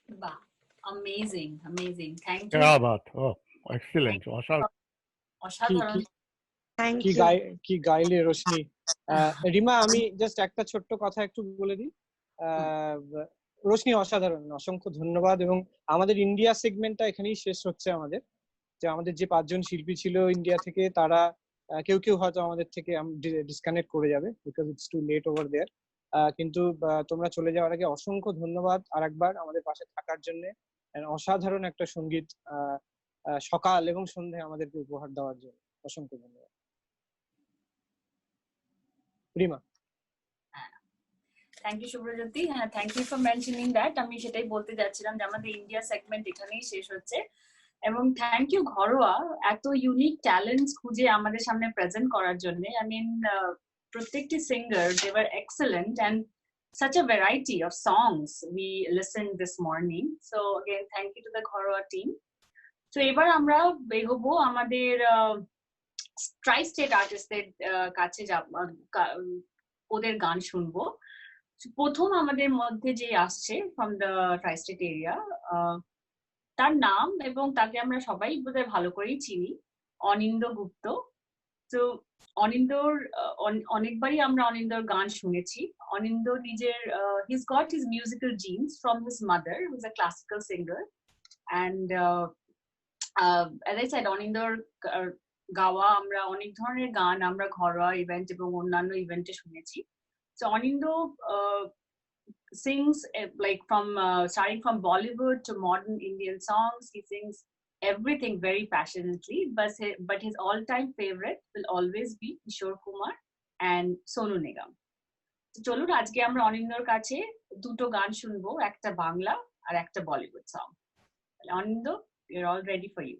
Wow. Amazing. Thank you. क्या बात, oh, excellent, অসাধারণ। থ্যাংক কি ইউ কি গাইলে রোশনি। রিমা, আমি জাস্ট একটা ছোট্ট কথা একটু বলে দিই। রোশনি অসাধারণ, অসংখ্য ধন্যবাদ। এবং আমাদের ইন্ডিয়া সেগমেন্টটা এখানেই শেষ হচ্ছে। আমাদের যে 5 জন শিল্পী ছিল ইন্ডিয়া থেকে, তারা কেউ হয়তো আমাদের থেকে ডিসকানেক্ট করে যাবে, because it's too late over there. কিন্তু তোমরা চলে যাওয়ার আগে অসংখ্য ধন্যবাদ আরেকবার আমাদের পাশে থাকার জন্য, অসাধারণ একটা সঙ্গীত সকাল এবং সন্ধ্যে আমাদেরকে উপহার দেওয়ার জন্য অসংখ্য ধন্যবাদ। রিমা। Thank you Shubhrajyoti. হ্যাঁ, thank you for mentioning that. আমি সেটাই বলতে যাচ্ছিলাম যে আমাদের ইন্ডিয়া সেগমেন্ট এখানেই শেষ হচ্ছে। এবং থ্যাংক ইউ ঘরোয়া এত ইউনিক ট্যালেন্টস খুঁজে আমাদের সামনে প্রেজেন্ট করার জন্য। আই মিন প্রত্যেকটি singer, they were excellent and such a variety of songs we listened this morning. So again, thank you to the ঘরোয়া team. So এবার আমরা বেরোবো আমাদের ট্রাই স্টেট আর্টিস্টদের কাছে ওদের গান শুনবো। প্রথম আমাদের মধ্যে যে আসছে from the try state area, তার নাম এবং তাকে আমরা সবাই বোধহয় ভালো করেই চিনি, অনিন্দ গুপ্ত। তো অনিন্দর অনেকবারই আমরা অনিন্দর গান শুনেছি। অনিন্দ নিজের he's got his musical genes from his mother, who's a classical singer, and as I said, অনিন্দর গাওয়া আমরা অনেক ধরনের গান আমরা ঘরোয়া ইভেন্ট এবং অন্যান্য ইভেন্টে শুনেছি। So Anindo sings like from starting from Bollywood to modern Indian songs. He sings everything very passionately, but his all-time favorite will always be Kishore Kumar and Sonu Nigam. So চলুন আজকে আমরা অনিন্দর কাছে দুটো গান শুনবো, একটা বাংলা আর একটা Bollywood song. Aninda, we are all ready for you.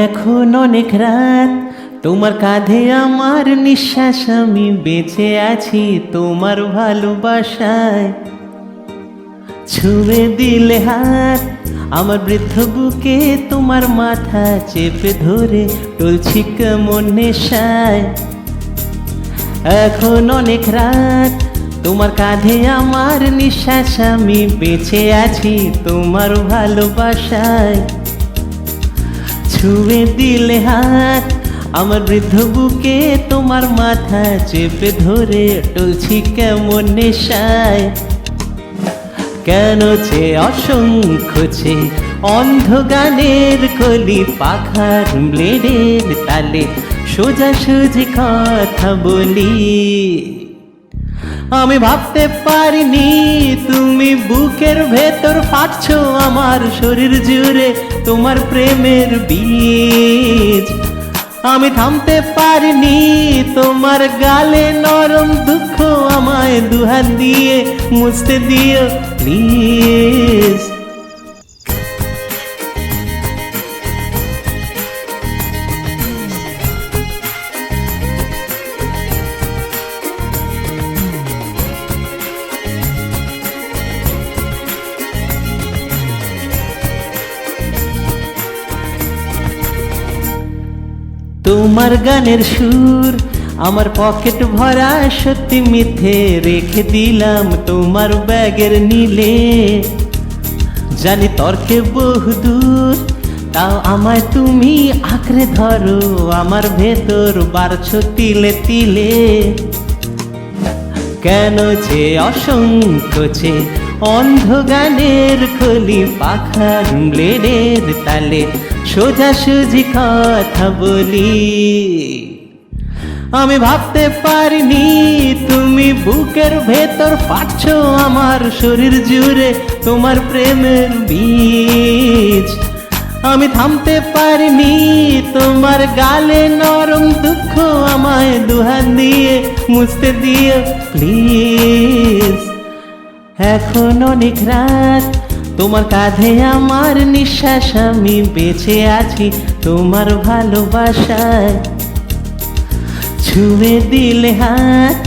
এখন অনেক রাত, তোমার কাঁধে আমার নিঃশ্বাস, আমি বেঁচে আছি তোমার ভালোবাসায়। ছুঁয়ে দিলে হাত আমার বৃদ্ধ বুকে, তোমার মাথা চেপে ধরে টলছি কেমন নেশায়। এখন অনেক রাত, তোমার কাঁধে আমার নিঃশ্বাস, আমি বেঁচে আছি তোমার ভালোবাসায়। ছুঁয়ে দিলে হাত আমার বৃদ্ধ বুকে, তোমার মাথা চেপে ধরে টলছি কেমন নেশায়। কেন যে অসংখ্য অন্ধ গানের কলি, পাখার ব্লেডের তালে সোজাসুজি কথা বলি। আমি ভাবতে পারিনি তুমি বুকের ভেতর ফাটছো আমার শরীর জুড়ে তোমার প্রেমের বীজ। আমি থামতে পারিনি তোমার গালে নরম দুঃখ, আমায় দুহাত দিয়ে মুছতে দিও প্লিজ। তোমার গানের সুর আমার পকেট ভরা, সত্যি মিথ্যে রেখে দিলাম তোমার ব্যাগের নীলে। জানি তর্কে বহুদূর, তাও আমায় তুমি আঁকড়ে ধরো, আমার ভেতর বাড়ছো তিলে তিলে। কেন যে অসংখ্য অন্ধ গানের কলি, পাখার ব্লেডের তালে সোজাসুজি কথা বলি। আমি ভাবতে পারিনি তুমি বুকের ভেতর ফাটছো আমার শরীর জুড়ে তোমার প্রেমের বীজ। আমি থামতে পারিনি তোমার গালে নরম দুঃখ, আমায় দুহাত দিয়ে মুছতে দিও প্লিজ। এখন অনেক রাত, তোমার কাঁধে আমার নিঃশ্বাস, আমি বেঁচে আছি তোমার ভালোবাসায়। ছুঁয়ে দিলে হাত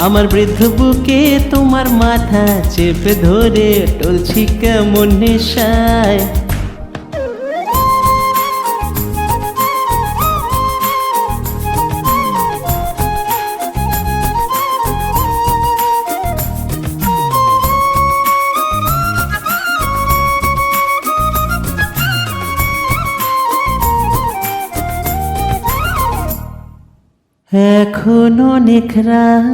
আমার বৃদ্ধ বুকে, তোমার মাথা চেপে ধরে টলছি কেমন নেশায়। এখন অনেক রাত,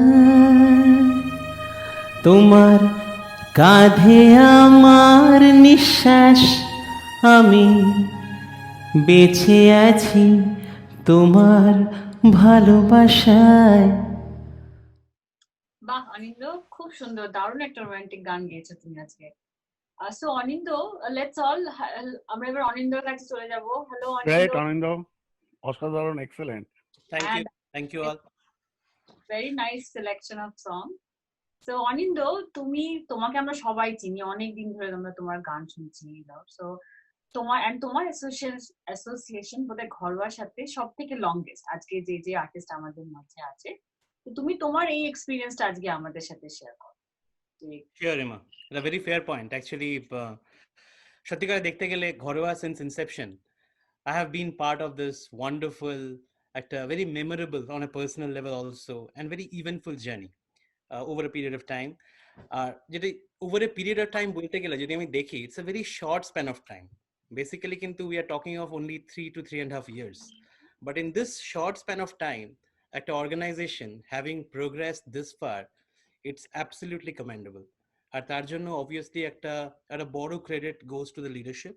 তোমার কাঁধে আমার নিঃশ্বাস, আমি বেঁচে আছি তোমার ভালোবাসায়। বাহ অনিন্দ, খুব সুন্দর, দারুণ একটা রোমান্টিক গান গেয়েছো তুমি আজকে। সো অনিন্দ, লেটস অল, আমরা এবার অনিন্দর কাছে চলে যাব। হ্যালো Great, অনিন্দ। Anando. অসাধারণ, excellent. Thank you all. Very nice selection of song. So অনিন্দ, তোমাকে আমরা সবাই চিনি, অনেক দিন ধরে আমরা তোমার গান শুনছি। সো তোমার অ্যাসোসিয়েশন বোধহয় ঘরোয়ার সাথে সব থেকে লংগেস্ট আজকে যে আর্টিস্ট আমাদের মধ্যে আছে। তো তুমি তোমার এই এক্সপিরিয়েন্সটা আজকে আমাদের সাথে শেয়ার করো। Sure, Emma. It's a very fair point. Actually, সত্যি করে দেখতে গেলে ঘরোয়া since inception, I have been part of this wonderful, very memorable on a personal level also, and very eventful journey over a period of time. যেটা over a period of time বলতে গেলে যদি আমি দেখি, it's a very short span of time. Basically, কিন্তু we are talking of only 3 to 3.5 years. But in this short span of time, একটা organization having progressed this far, it's absolutely commendable. আর তার জন্য obviously একটা বড় credit goes to the leadership.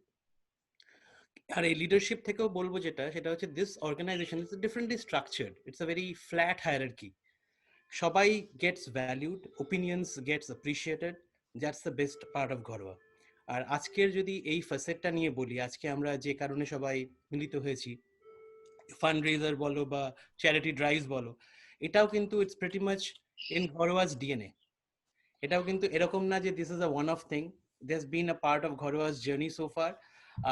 আর এই লিডারশিপ থেকেও বলবো সেটা হচ্ছে this organization is differently structured. It's a very flat hierarchy. সবাই gets valued, opinions gets appreciated. That's the best part of ঘরোয়া। আর আজকের যদি এই ফ্যাসেটটা নিয়ে বলি, আজকে আমরা যে কারণে সবাই মিলিত হয়েছি, ফান্ড রেজার বলো বা চ্যারিটি ড্রাইভস বলো, এটাও কিন্তু it's pretty much in Gharoa's DNA. এটাও কিন্তু এরকম না যে this is a one off thing, this been a part of Gharoa's journey so far.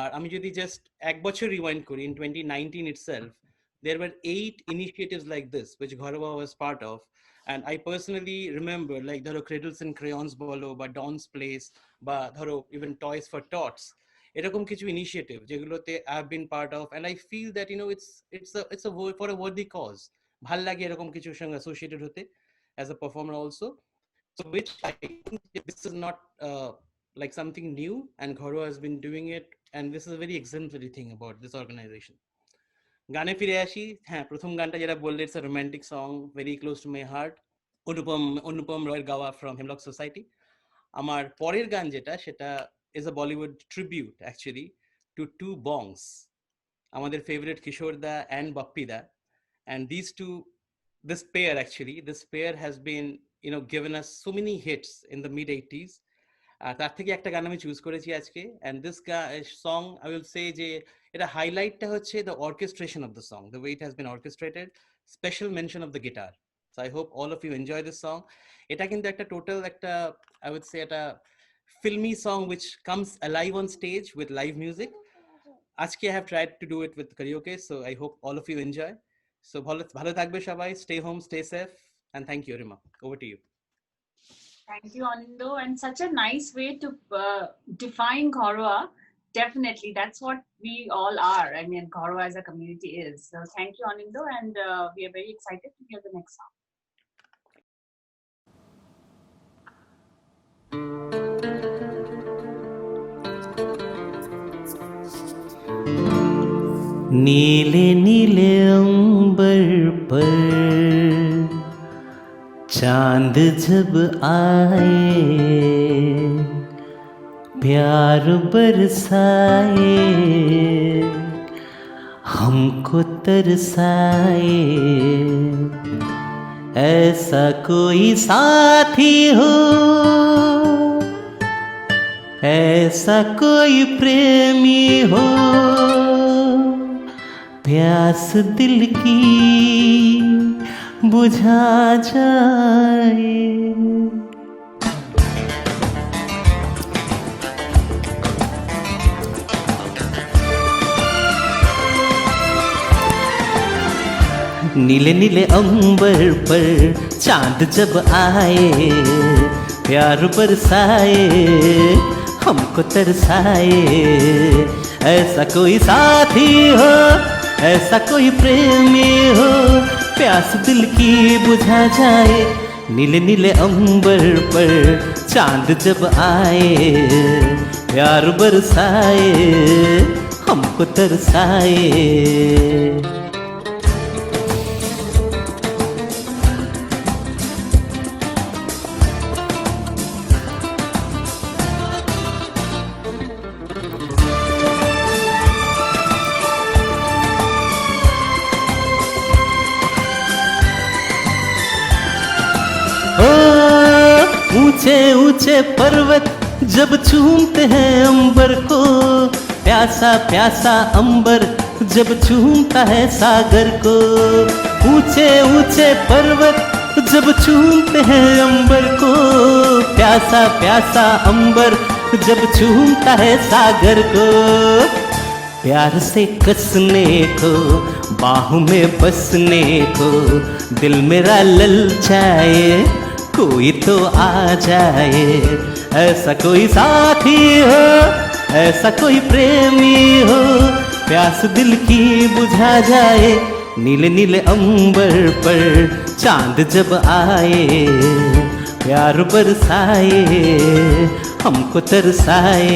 আর আমি যদি জাস্ট এক বছর রিওয়াইন্ড করি, in 2019 itself, there were 8 initiatives like this, which Gharwa was part of. And I personally remember, like, ধরো Cradles and Crayons বলো বা Dawn's Place বা ধরো even Toys for Tots, এরকম কিছু initiative যেগুলোতে I have been part of, and I feel that, you know, it's a for a worthy cause. ভাল লাগে এরকম কিছুর সঙ্গে associated হতে as a performer also. So which I think this is not like something new, and Gharwa has been doing it, and this is a very exemplary thing about this organization. গানে ফিরে আসি। হ্যাঁ, প্রথম গানটা যেটা বললে, it's a romantic song, very close to my heart, Anupam রয়ের গাওয়া ফ্রম হেমলক সোসাইটি। আমার পরের গান সেটা is a Bollywood tribute actually to 2 bongs, আমাদের favourite Kishore da and Bappi da. And this pair has been, you know, given us so many hits in the mid 80s. তার থেকে একটা গান আমি চুজ করেছি আজকে, and this song I will say যে এটা হাইলাইটটা হচ্ছে the orchestration of the song, the way it has been orchestrated, special mention of the guitar. So I hope all of you enjoy this song. এটা কিন্তু একটা টোটাল I would say একটা filmy song which comes alive on stage with live music. আজকে I have tried to do it with karaoke, so I hope all of you enjoy. So ভালো থাকবে সবাই, stay home, stay safe, and thank you, Rima. Over to you. Thank you, Anindo, and such a nice way to define Gharwa. Definitely, that's what we all are. I mean, Gharwa as a community is. So thank you, Anindo, and we are very excited to hear the next song. नीले नीले अंबर पर चांद जब आए, प्यार बरसाए, हमको तरसाए, ऐसा कोई साथी हो, ऐसा कोई प्रेमी हो, प्यास दिल की बुझा जाए। नीले नीले अंबर पर चांद जब आए, प्यार बरसाए हमको तरसाए। ऐसा कोई साथी हो, ऐसा कोई प्रेमी हो, प्यास दिल की बुझा जाए। नीले नीले अंबर पर चांद जब आए, प्यार बरसाए हमको तरसाए। ऊंचे ऊंचे पर्वत जब चूमते हैं अंबर को, प्यासा प्यासा अंबर जब चूमता है सागर को। ऊंचे ऊंचे पर्वत जब चूमते हैं अंबर को, प्यासा प्यासा अंबर जब चूमता है सागर को। प्यार से कसने को, बाहों में बसने को, दिल मेरा ललचाए कोई तो आ जाए। ऐसा कोई साथी हो, ऐसा कोई प्रेमी हो, प्यास दिल की बुझा जाए। नीले नीले अंबर पर चांद जब आए, प्यार बरसाए हमको तरसाए।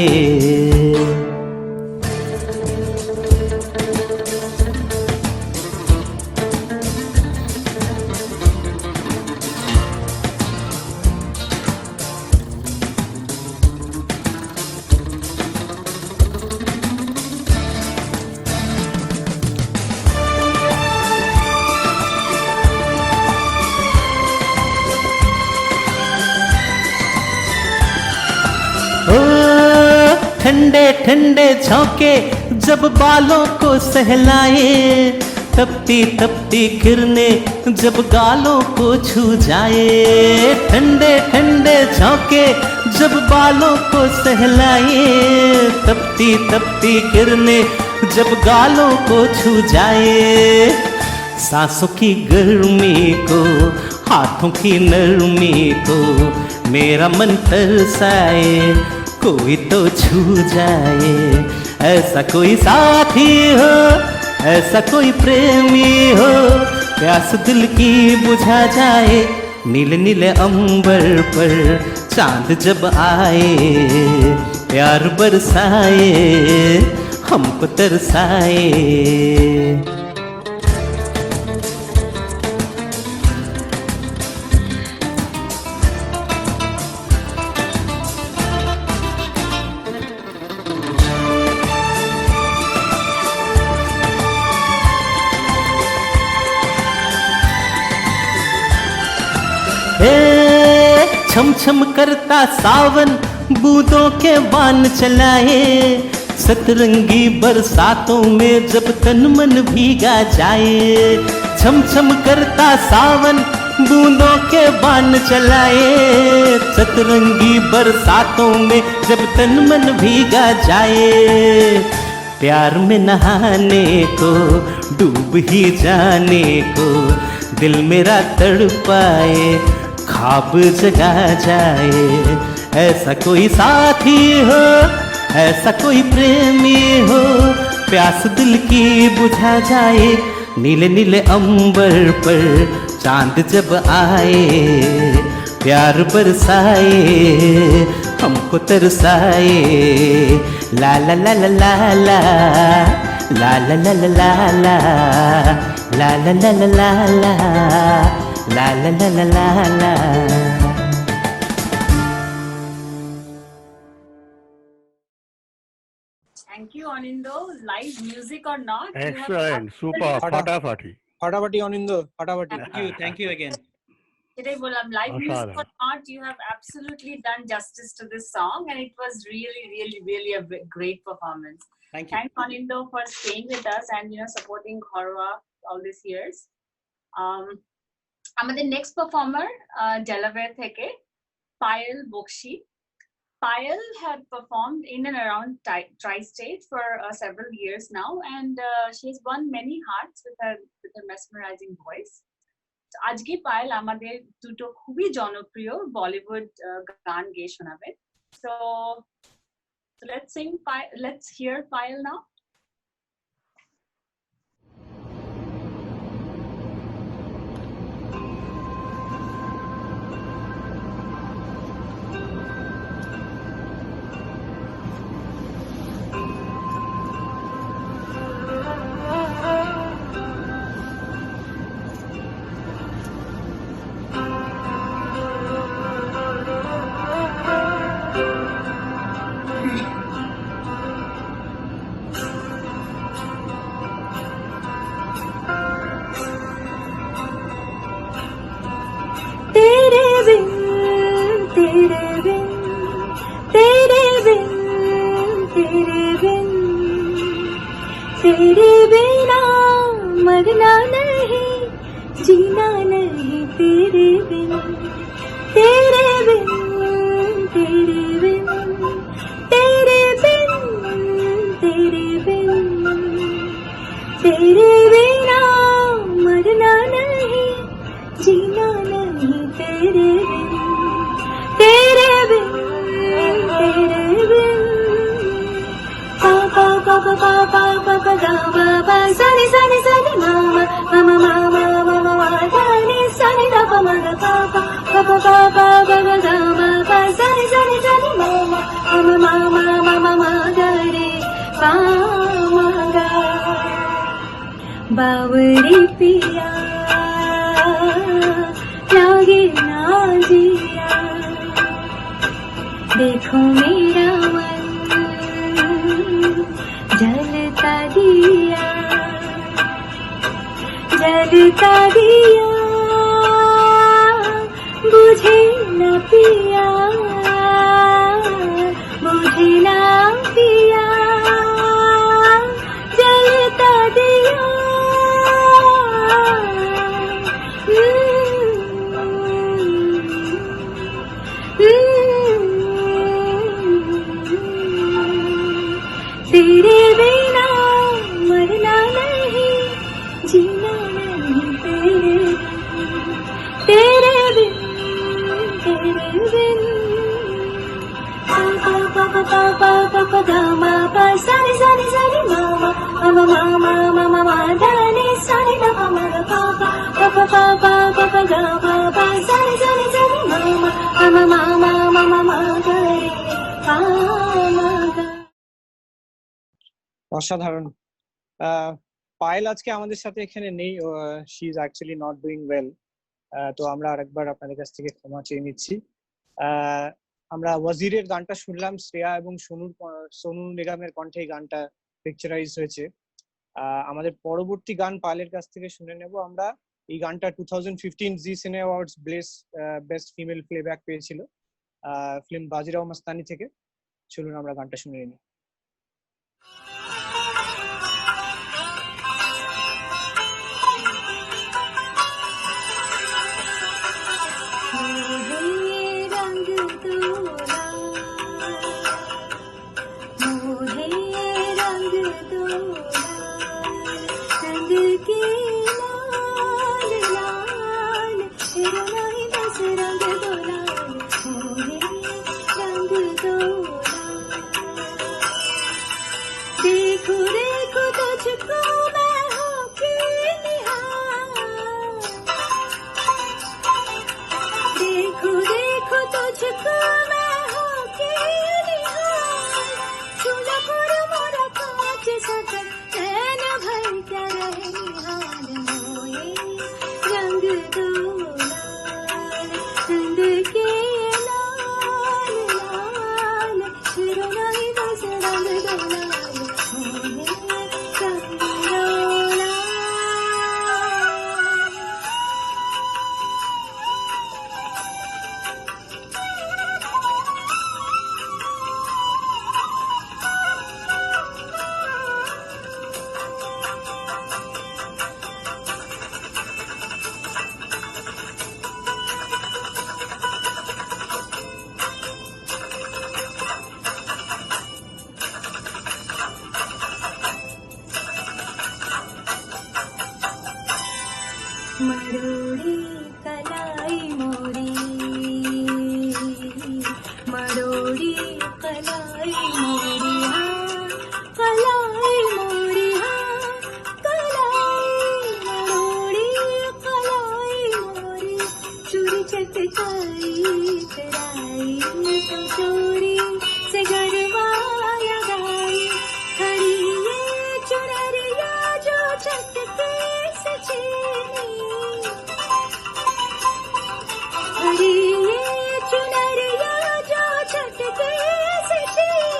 ठंडे ठंडे झोंके जब बालों को सहलाए, तपती तपती किरणें जब गालों को छू जाए। ठंडे ठंडे झोंके जब बालों को सहलाए, तपती तपती किरणें जब गालों को छू जाए। सांसों की गर्मी को, हाथों की नरमी को मेरा मन तरसाए कोई तो छू जाए। ऐसा कोई साथी हो, ऐसा कोई प्रेमी हो, प्यास दिल की बुझा जाए। नीले नीले अंबर पर चांद जब आए, प्यार बरसाए हमको तरसाए। छम छम करता सावन बूंदों के बान चलाए, सतरंगी बरसातों में जब तन मन भीगा जाए। छम छम करता सावन बूंदों के बान चलाए, सतरंगी बरसातों में जब तन मन भीगा जाए। प्यार में नहाने को, डूब ही जाने को दिल मेरा तड़पाए, ख्वाब जगा जाए। ऐसा कोई साथी हो, ऐसा कोई प्रेमी हो, प्यास दिल की बुझा जाए। नीले नीले अंबर पर चांद जब आए, प्यार बरसाए हमको तरसाए। ला ला ला ला ला ला ला ला ला ला ला ला ला ला ला ला ला La la la la la la. Thank you, Anindo. Live music or not? Excellent, super, fatafati. Fatafati, Anindo, fatafati. Thank you again. Today, live music or not, you have absolutely done justice to this song, and it was really a great performance. Thank you. Thanks, Anindo, for staying with us and supporting Ghorwa all these years. আমাদের নেক্সট পারফর্মার ডেলাওয়্যার থেকে Payel Bakshi. Payal had performed in and around Tri-State for several years now, and she has won many hearts with with a mesmerizing voice. আজকে পায়েল আমাদের দুটো খুবই জনপ্রিয় বলিউড গান গেয়ে শোনাবে। So let's hear Payal now. तेरे बिना मरना नहीं जीना नहीं तेरे बिन तेरे बिन तेरे बिन तेरे बिन तेरे बिन तेरे बिना मरना नहीं जीना नहीं तेरे बिन तेरे बिन तेरे बिन pa pa pa pa pa pa pa ga pa pa sa ni mama mama mama mama ma ga ni sa ni da pa ma ga pa pa pa pa pa pa ga ga ma pa sa ni mama mama mama mama ma ga re pa ma ga बावरी पिया लागे ना जिया देखो मेरा मन जलता दिया बुझे न पिया बुझे न पिया जलता दिया तेरे बिना मरना नहीं जीना नहीं तेरे बिन तेरे बिन पा पा पा पा पा पा पा गा मा पा सा नि मामा मामा मामा मामा मा धा नि सा नि दा पा मा गा पा पा पा पा पा पा पा गा पा पा सा नि मामा मामा मामा मामा मा गा रे पा मा गा। অসাধারণ। পায়েল আজকে আমাদের সাথে এখানে নেই, she is actually not doing well. তো আমরা আরেকবার আপনাদের কাছ থেকে ক্ষমা চেয়ে নিচ্ছি। আমরা ওয়াজিরের গানটা শুনলাম, শ্রেয়া এবং সোনু নিগমের কণ্ঠে এই গানটা পিকচারাইজ হয়েছে। আমাদের পরবর্তী গান পায়েলের কাছ থেকে শুনে নেব আমরা। এই গানটা 2015 জি সিনে অ্যাওয়ার্ডস বেস্ট ফিমেল প্লেব্যাক পেয়েছিল ফিল্ম বাজিরাও মাস্তানি থেকে। চলুন আমরা গানটা শুনে নিই। मरोड़ी कलाई मोरी, मरोड़ी कलाई मोरी हाँ, कलाई मोरी हाँ, कलाई मरोड़ी कलाई मोरी, चूड़ी चट चाई तेराई तो चोरी से गरबा लगाई, खड़ी ये चुनरिया जो छटके से चीनी, खड़ी ये चुनरिया जो छटके से चीनी,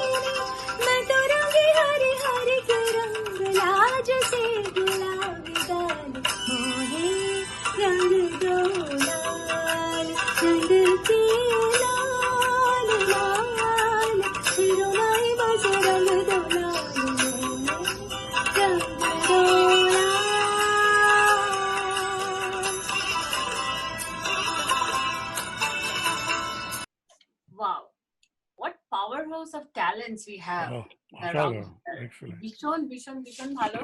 मैं तो रंगी हरी हरी के रंग लाज से गुलाबी गाल मोहे रंग दो लाल, रंग के लाल लाल, फिरो माही बस रंग दो लाल मोहे रंग दो लाल। Wow, what powerhouse of talents we have Oh, around অসাধারণ, here. excellent. ভীষণ ভীষণ ভীষণ ভালো।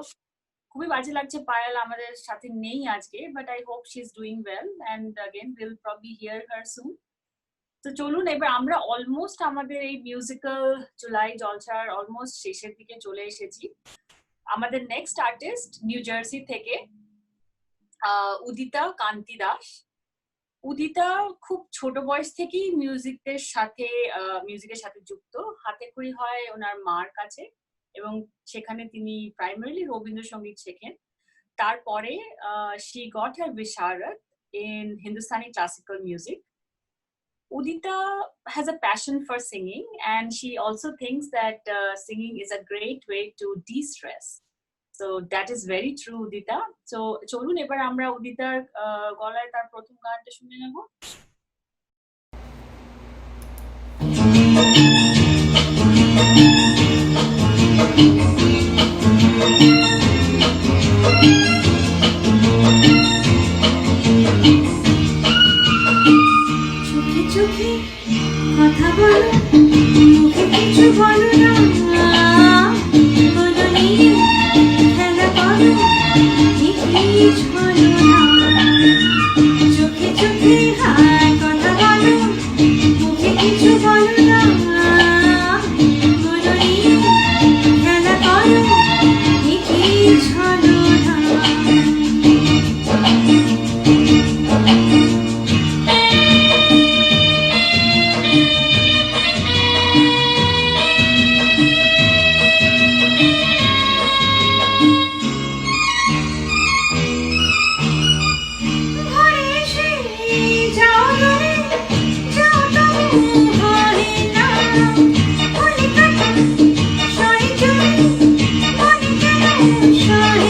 খুবই বাজে লাগছে পায়েল আমাদের সাথে নেই আজকে, but I hope she is doing well and again will probably hear her soon. তো চলুন এবার আমরা অলমোস্ট আমাদের এই মিউজিক্যাল জুলাই জলসার অলমোস্ট শেষের দিকে চলে এসেছি। আমাদের নেক্সট আর্টিস্ট নিউ জার্সি থেকে উদিতা কান্তি দাস। উদিতা খুব ছোট বয়স থেকেই মিউজিকের সাথে যুক্ত, হাতে খড়ি হয় ওনার মার কাছে এবং সেখানে তিনি প্রাইমারিলি রবীন্দ্রসঙ্গীত শেখেন। তারপরে she got her visharat in Hindustani classical music. Udita has a passion for singing and she also thinks that singing is a great way to de-stress. So that is very true, Udita. So চলুন এবার আমরা উদিতার গলায় তার প্রথম গানটা শুনে নেব। চোখে চোখে কথা বলো, মুখে কিছু বলো না, বলনি খেলা করো ঠিকই ছলো না, চোখে চোখে কথা বলো, মুখে কিছু বলো না, বলনি খেলা করো ঠিকই ছলো না। ঘরে এসে যাও দূরে, যাও তবু হয় না, কলিকাতা সয় জুড়ে মনে কেন সহে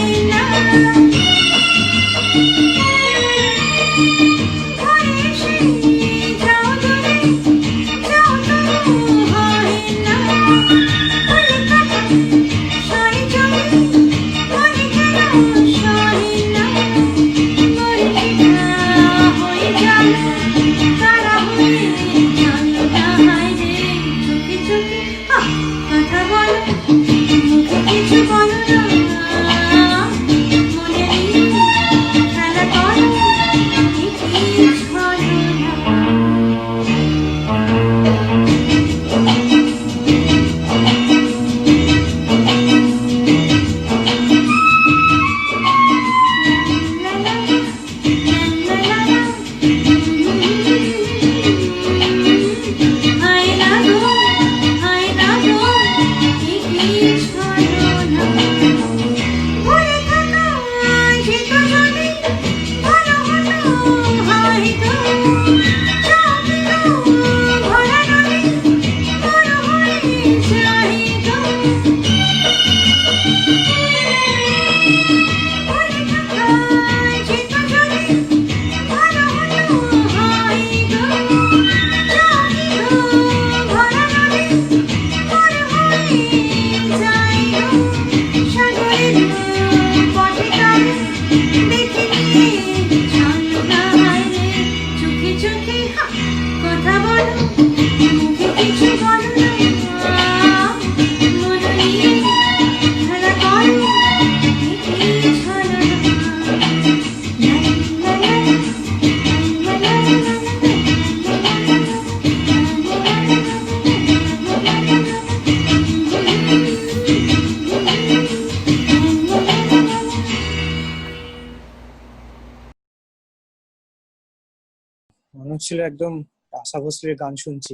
হচ্ছিল একদম আশা ভোসলের গান শুনছি।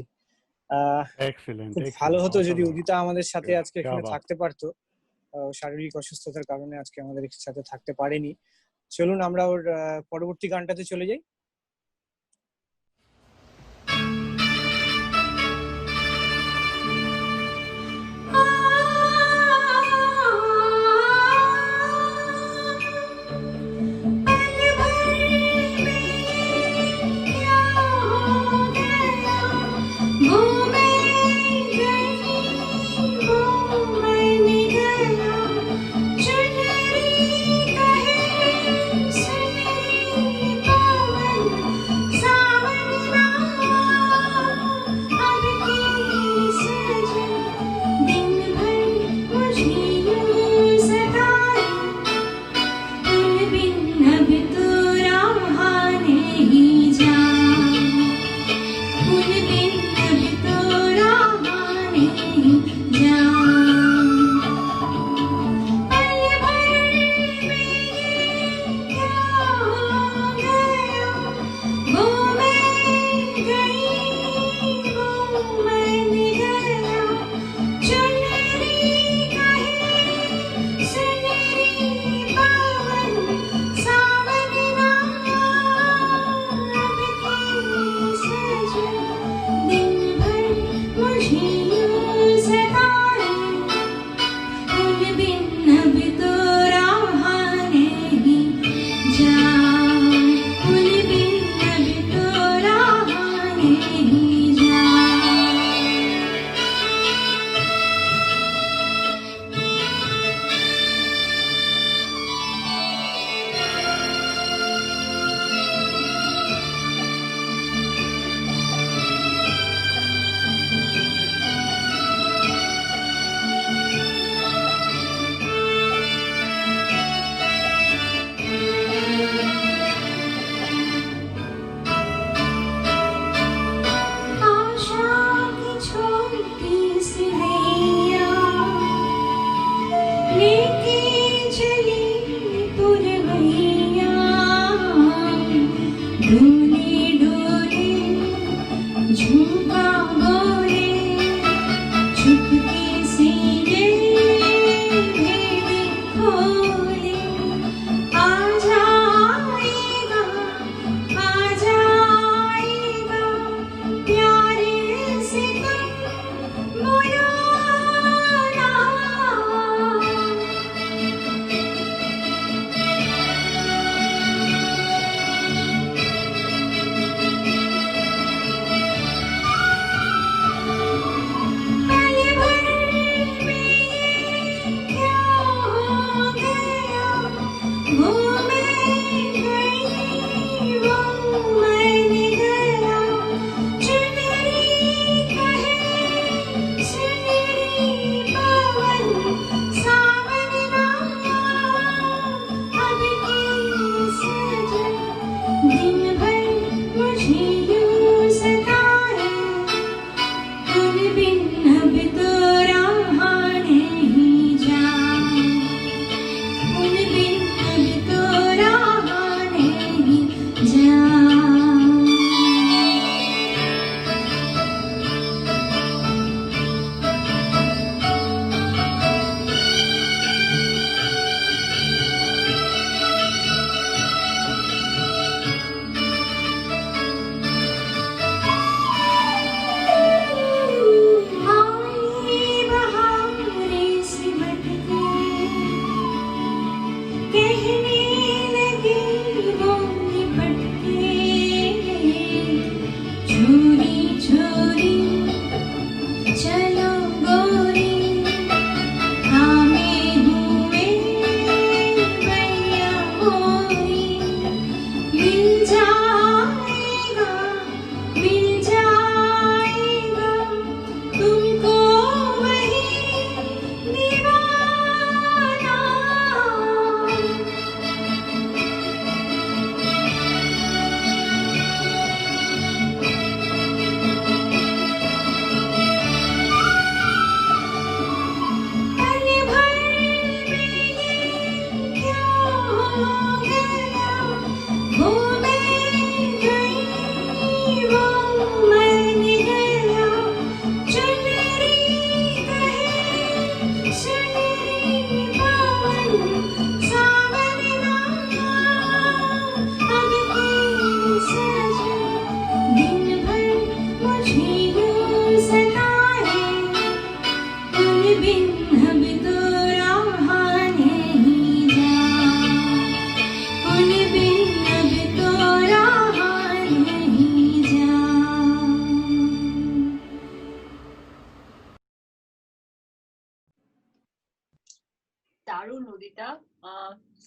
Excellent. খুব excellent, ভালো হতো awesome, যদি awesome. উদিতা আমাদের সাথে Yeah, আজকে এখানে क्या बात। থাকতে পারতো। শারীরিক অসুস্থতার কারণে আজকে আমাদের সাথে থাকতে পারেনি। চলুন আমরা ওর পরবর্তী গানটাতে চলে যাই।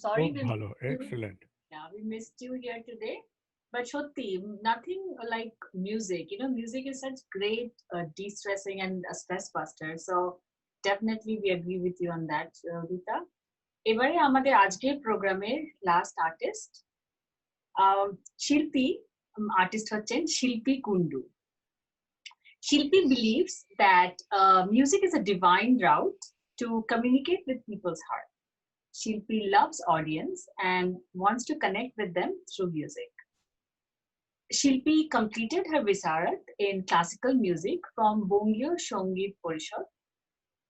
Sorry, খুব ভালো, excellent. Yeah, we missed you here today. But Shotti, nothing like music. You know, music is such great de-stressing and a stress buster. So definitely we agree with you on that, Rita. এবারে আমাদের আজকের প্রোগ্রামের লাস্ট আর্টিস্ট শিল্পী আর্টিস্ট হচ্ছেন শিল্পী Kundu Shilpi believes that music is a divine route to communicate with people's heart. Shilpi loves audience and wants to connect with them through music. Shilpi completed her Visarat in classical music from Bongio Shongit Porishad.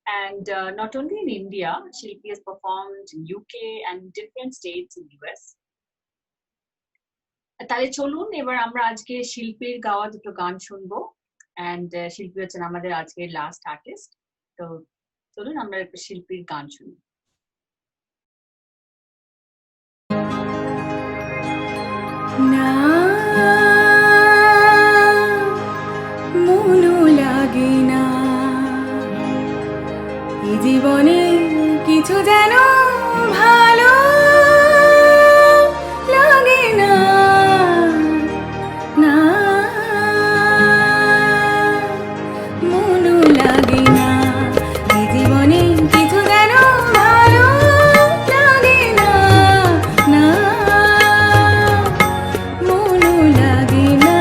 And not only in India, Shilpi has performed in UK and different states in US. তাহলে চলুন এবার আমরা আজকে শিল্পীর গাওয়া দুটো গান শুনবো and শিল্পী হচ্ছেন আমাদের আজকের লাস্ট আর্টিস্ট তো চলুন আমরা শিল্পীর গান শুনি না মনু লাগে না এই জীবনে কিছু যেন ভালো লাগে না না মনু লাগে না এই জীবনে কিছু যেন ভালো লাগে না না মনু লাগে না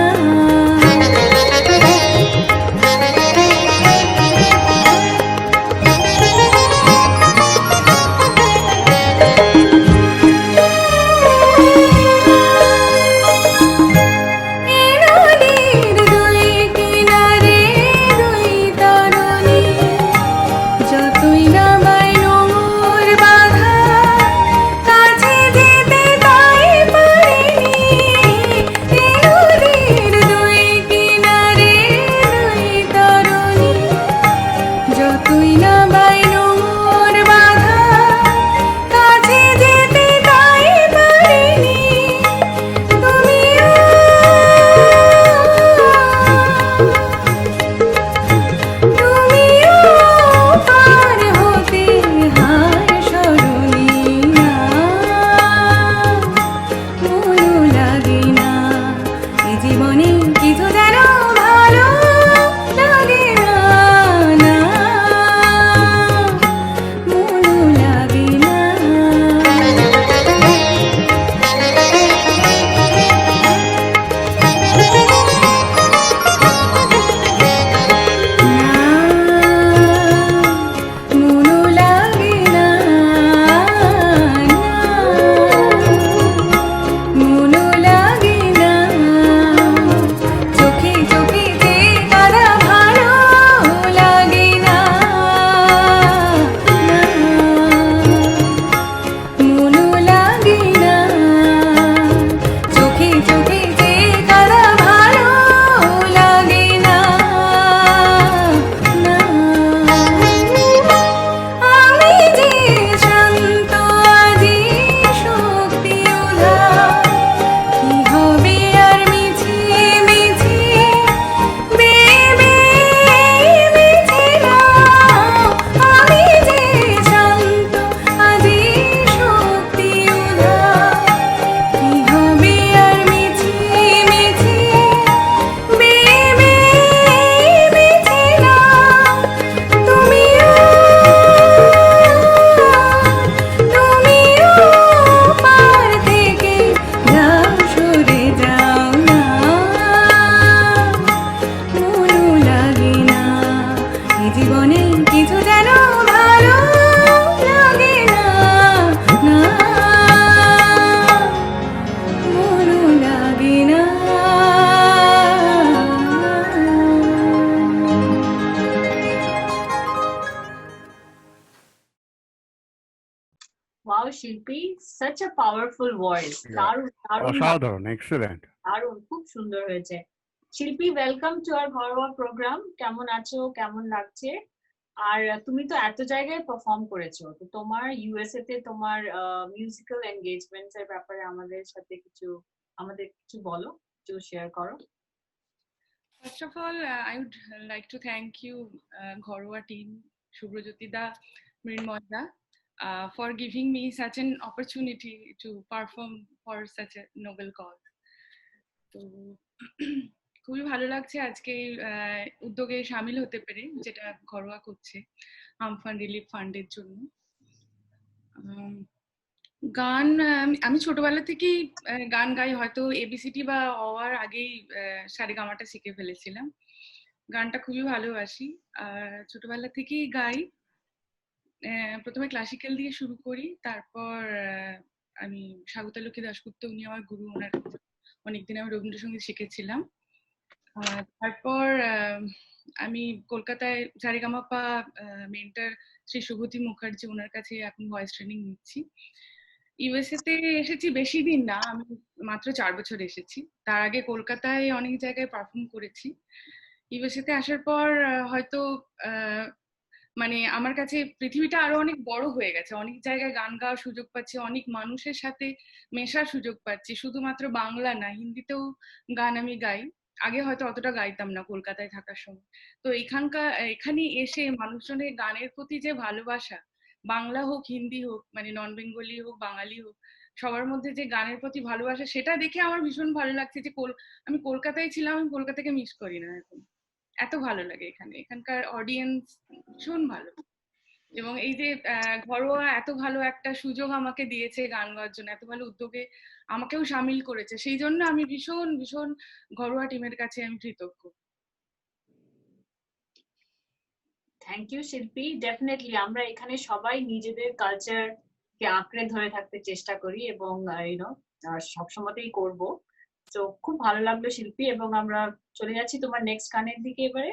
Wow, Shilpi, such a powerful voice. অসাধারণ, এক্সেলেন্ট। দারুণ, খুব সুন্দর হয়েছে। শিল্পী, ওয়েলকাম টু আওয়ার ঘরোয়া প্রোগ্রাম। কেমন আছো, কেমন লাগছে? আর তুমি তো এত জায়গায় পারফর্ম করেছো, তো তোমার ইউএসএ তে তোমার মিউজিক্যাল এনগেজমেন্টস এর ব্যাপারে আমাদের কিছু বলো, একটু শেয়ার করো। First of all, I would like to thank you, Ghorowa team, Shubhrojyoti da, Mrinmoy da. for giving me such an opportunity to perform for such a noble cause. তো খুবই ভালো লাগছে আজকে উদ্যোগে সামিল হতে পেরে, যেটা ঘরোয়া করছে আমফান রিলিফ ফান্ডের জন্য। গান আমি ছোটবেলা থেকেই গান গাই, হয়তো এবিসিডি বা হওয়ার আগেই সারেগামাটা শিখে ফেলেছিলাম। গানটা খুবই ভালোবাসি আর ছোটবেলা থেকেই গাই। প্রথমে ক্লাসিক্যাল দিয়ে শুরু করি, তারপর আমি স্বাগতালক্ষ্মী দাশগুপ্ত, উনি আমার গুরু, ওনার অনেকদিন আমি রবীন্দ্রসঙ্গীত শিখেছিলাম। তারপর আমি কলকাতায় সারেগামাপা মেন্টর শ্রী সুভূতি মুখার্জি, ওনার কাছে এখন ভয়েস ট্রেনিং নিচ্ছি। ইউএসএ তে এসেছি বেশি দিন না, আমি মাত্র 4 বছর এসেছি। তার আগে কলকাতায় অনেক জায়গায় পারফর্ম করেছি। ইউএসএ তে আসার পর হয়তো মানে আমার কাছে পৃথিবীটা আরো অনেক বড় হয়ে গেছে, অনেক জায়গায় গান গাওয়ার সুযোগ পাচ্ছি, অনেক মানুষের সাথে মেশার সুযোগ পাচ্ছি। শুধুমাত্র বাংলা না, হিন্দিতেও গান আমি গাই। আগে হয়তো অতটা গাইতাম না কলকাতায় থাকার সময়। তো এখানে এসে মানুষজনের গানের প্রতি যে ভালোবাসা, বাংলা হোক হিন্দি হোক, মানে নন বেঙ্গলি হোক বাঙালি হোক, সবার মধ্যে যে গানের প্রতি ভালোবাসা, সেটা দেখে আমার ভীষণ ভালো লাগছে যে আমি কলকাতায় ছিলাম, আমি কলকাতাকে মিস করি না এখন। এত ভালো লাগে এখানকার অডিয়েন্স ভীষণ ভালো। এবং এই যে ঘরোয়া এত ভালো একটা সুযোগ আমাকে দিয়েছে গান গাওয়ার জন্য, এত ভালো উদ্যোগে আমাকেও সামিল করেছে, সেই জন্য আমি ভীষণ ভীষণ ঘরোয়া টিমের কাছে আমি কৃতজ্ঞ। থ্যাংক ইউ শিল্পী। ডেফিনেটলি আমরা এখানে সবাই নিজেদের কালচারকে আঁকড়ে ধরে থাকতে চেষ্টা করি এবং সবসময়তেই করব। তো খুব ভালো লাগলো শিল্পী, এবং আমরা চলে যাচ্ছি তোমার নেক্সট গানের দিকে এবারে।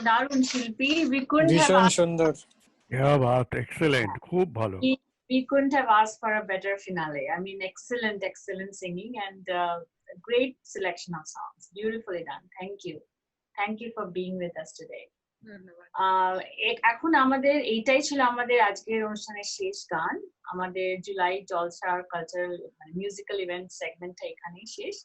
দারুণ শিল্পী, we couldn't have ভীষণ asked, সুন্দর। क्या बात, excellent, खूब भालो। we couldn't have asked for a better finale. I mean, excellent singing and a great selection of songs. Beautifully done. Thank you for being with us today. এখন আমাদের এইটাই ছিল আমাদের আজকের অনুষ্ঠানের শেষ গান। আমাদের জুলাই জলসার কালচারাল মিউজিক্যাল ইভেন্ট সেগমেন্টটা এখানেই শেষ।